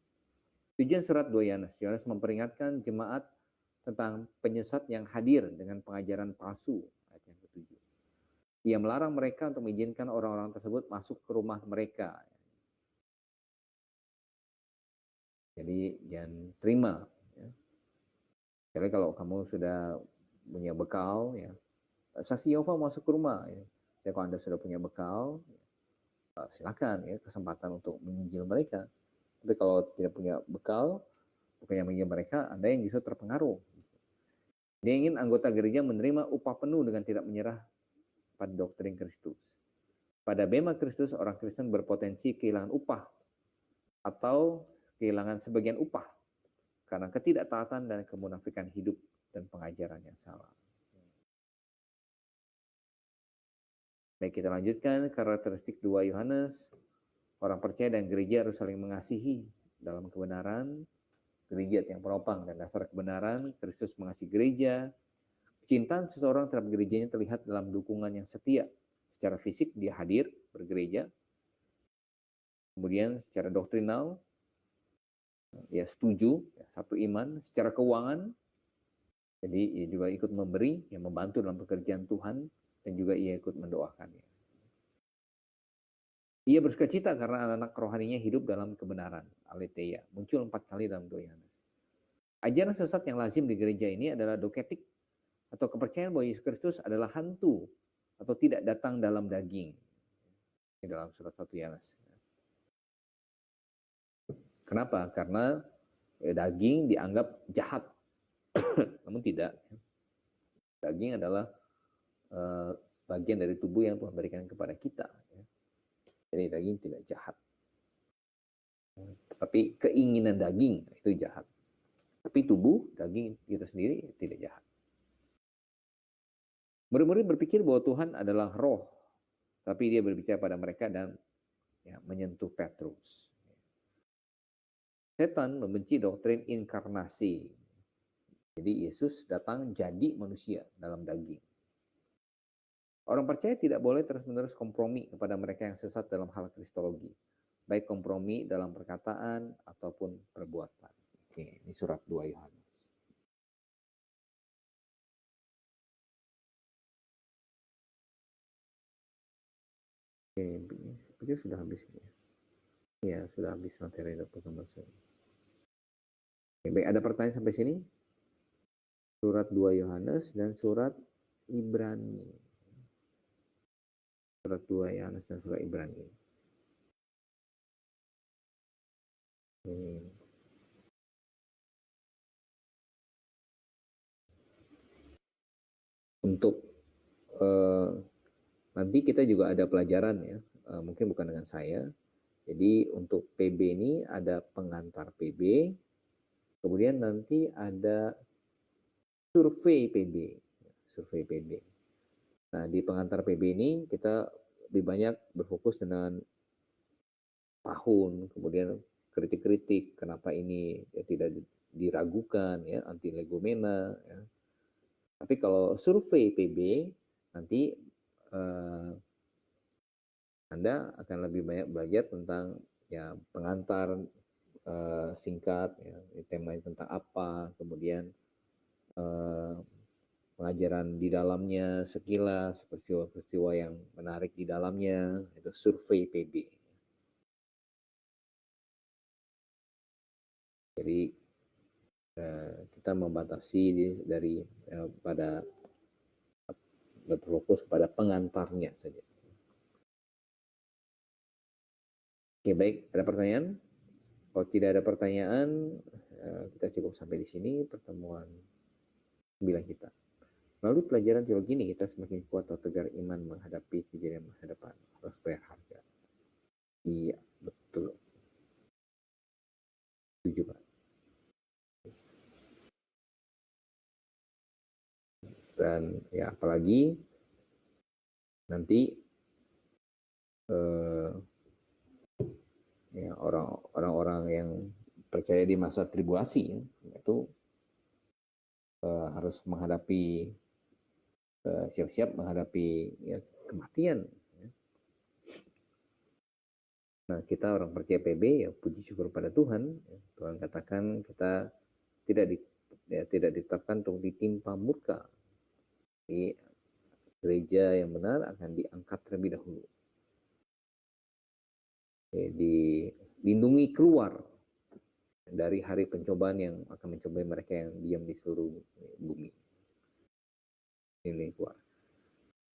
Tujuan surat 2 Yohanes, Yohanes memperingatkan jemaat tentang penyesat yang hadir dengan pengajaran palsu, ayat yang ke-7. Ia melarang mereka untuk mengizinkan orang-orang tersebut masuk ke rumah mereka. Jadi jangan terima. Ya. Jadi kalau kamu sudah punya bekal, ya, saksi Yehova masuk ke rumah. Ya. Jadi kalau Anda sudah punya bekal, silakan ya kesempatan untuk menginjil mereka. Tapi kalau tidak punya bekal, bukan yang menginjil mereka, Anda yang justru terpengaruh. Dia ingin anggota gereja menerima upah penuh dengan tidak menyerah pada doktrin Kristus. Pada bema Kristus, orang Kristen berpotensi kehilangan upah atau kehilangan sebagian upah karena ketidaktaatan dan kemunafikan hidup dan pengajaran yang salah. Baik, kita lanjutkan karakteristik 2 Yohanes. Orang percaya dan gereja harus saling mengasihi dalam kebenaran. Gereja yang penopang dan dasar kebenaran. Kristus mengasihi gereja. Kecintaan seseorang terhadap gerejanya terlihat dalam dukungan yang setia. Secara fisik dia hadir bergereja. Kemudian secara doktrinal ya setuju, ya, satu iman. Secara keuangan, jadi ia juga ikut memberi, yang membantu dalam pekerjaan Tuhan, dan juga ia ikut mendoakannya. Ia bersukacita karena anak-anak rohaninya hidup dalam kebenaran, aletheia, muncul 4 kali dalam 2 Yohanes. Ajaran sesat yang lazim di gereja ini adalah doketik, atau kepercayaan bahwa Yesus Kristus adalah hantu, atau tidak datang dalam daging. Ini dalam surat 1 Yohanes. Kenapa? Karena daging dianggap jahat, namun tidak. Daging adalah bagian dari tubuh yang Tuhan berikan kepada kita. Jadi daging tidak jahat. Tapi keinginan daging itu jahat. Tapi tubuh, daging kita sendiri tidak jahat. Murid-murid berpikir bahwa Tuhan adalah roh. Tapi dia berbicara pada mereka dan ya, menyentuh Petrus. Setan membenci doktrin inkarnasi. Jadi Yesus datang jadi manusia dalam daging. Orang percaya tidak boleh terus-menerus kompromi kepada mereka yang sesat dalam hal kristologi. Baik kompromi dalam perkataan ataupun perbuatan. Oke, ini surat 2 Yohanes. Oke, pikir sudah habis ya. Ya, sudah habis materi pertemuan saya. Oke, baik, ada pertanyaan sampai sini? Surat 2 Yohanes dan surat Ibrani. Surat 2 Yohanes dan surat Ibrani. Untuk nanti kita juga ada pelajaran ya, mungkin bukan dengan saya. Jadi untuk PB ini ada pengantar PB, kemudian nanti ada survei PB. Survei PB. Nah, di pengantar PB ini kita lebih banyak berfokus dengan tahun, kemudian kritik-kritik, kenapa ini ya, tidak diragukan, ya, anti legomena. Ya. Tapi kalau survei PB, nanti Anda akan lebih banyak belajar tentang ya pengantar singkat, ya, temanya tentang apa, kemudian pengajaran di dalamnya sekilas, peristiwa-peristiwa yang menarik di dalamnya, itu survei PB. Jadi kita membatasi dari pada berfokus pada pengantarnya saja. Oke, baik, ada pertanyaan? Kalau tidak ada pertanyaan, kita cukup sampai di sini pertemuan 9 kita. Melalui pelajaran teologi ini kita semakin kuat atau tegar iman menghadapi kejadian masa depan. Harus bayar harga. Iya, betul. Setuju, Pak. Dan ya apalagi nanti ya orang-orang yang percaya di masa tribulasi ya, itu harus menghadapi siap-siap menghadapi ya, kematian. Ya. Nah, kita orang percaya PB ya puji syukur pada Tuhan. Ya. Tuhan katakan kita tidak ditetapkan untuk ditimpa murka. Jadi, gereja yang benar akan diangkat terlebih dahulu. Ya, dilindungi keluar dari hari pencobaan yang akan mencobai mereka yang diam di seluruh bumi. Ini keluar.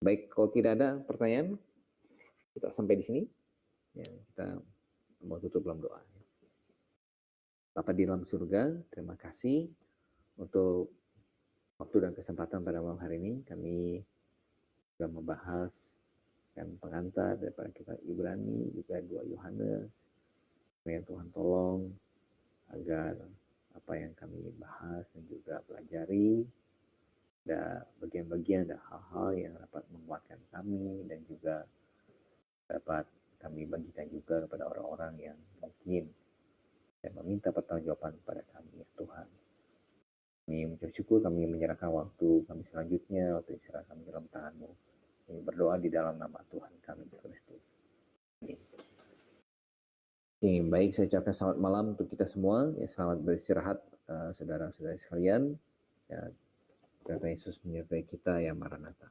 Baik, kalau tidak ada pertanyaan, kita sampai di sini. Ya, kita mau tutup dalam doa. Bapa di dalam surga, terima kasih untuk waktu dan kesempatan pada malam hari ini. Kami sudah membahas dan pengantar daripada kitab Ibrani, juga 2 Yohanes. Yang Tuhan tolong agar apa yang kami bahas dan juga pelajari, ada bagian-bagian, ada hal-hal yang dapat menguatkan kami dan juga dapat kami bagikan juga kepada orang-orang yang mungkin dan meminta pertanggungjawaban kepada kami, ya Tuhan. Kami mengucap syukur, kami menyerahkan waktu kami selanjutnya, waktu istirahat kami dalam tangan-Mu. Kami berdoa di dalam nama Tuhan kami, Kristus. Amin. Baik, saya ucapkan selamat malam untuk kita semua. Ya, selamat beristirahat, saudara-saudara sekalian. Ya, Tuhan Yesus menyertai kita, ya Maranatha.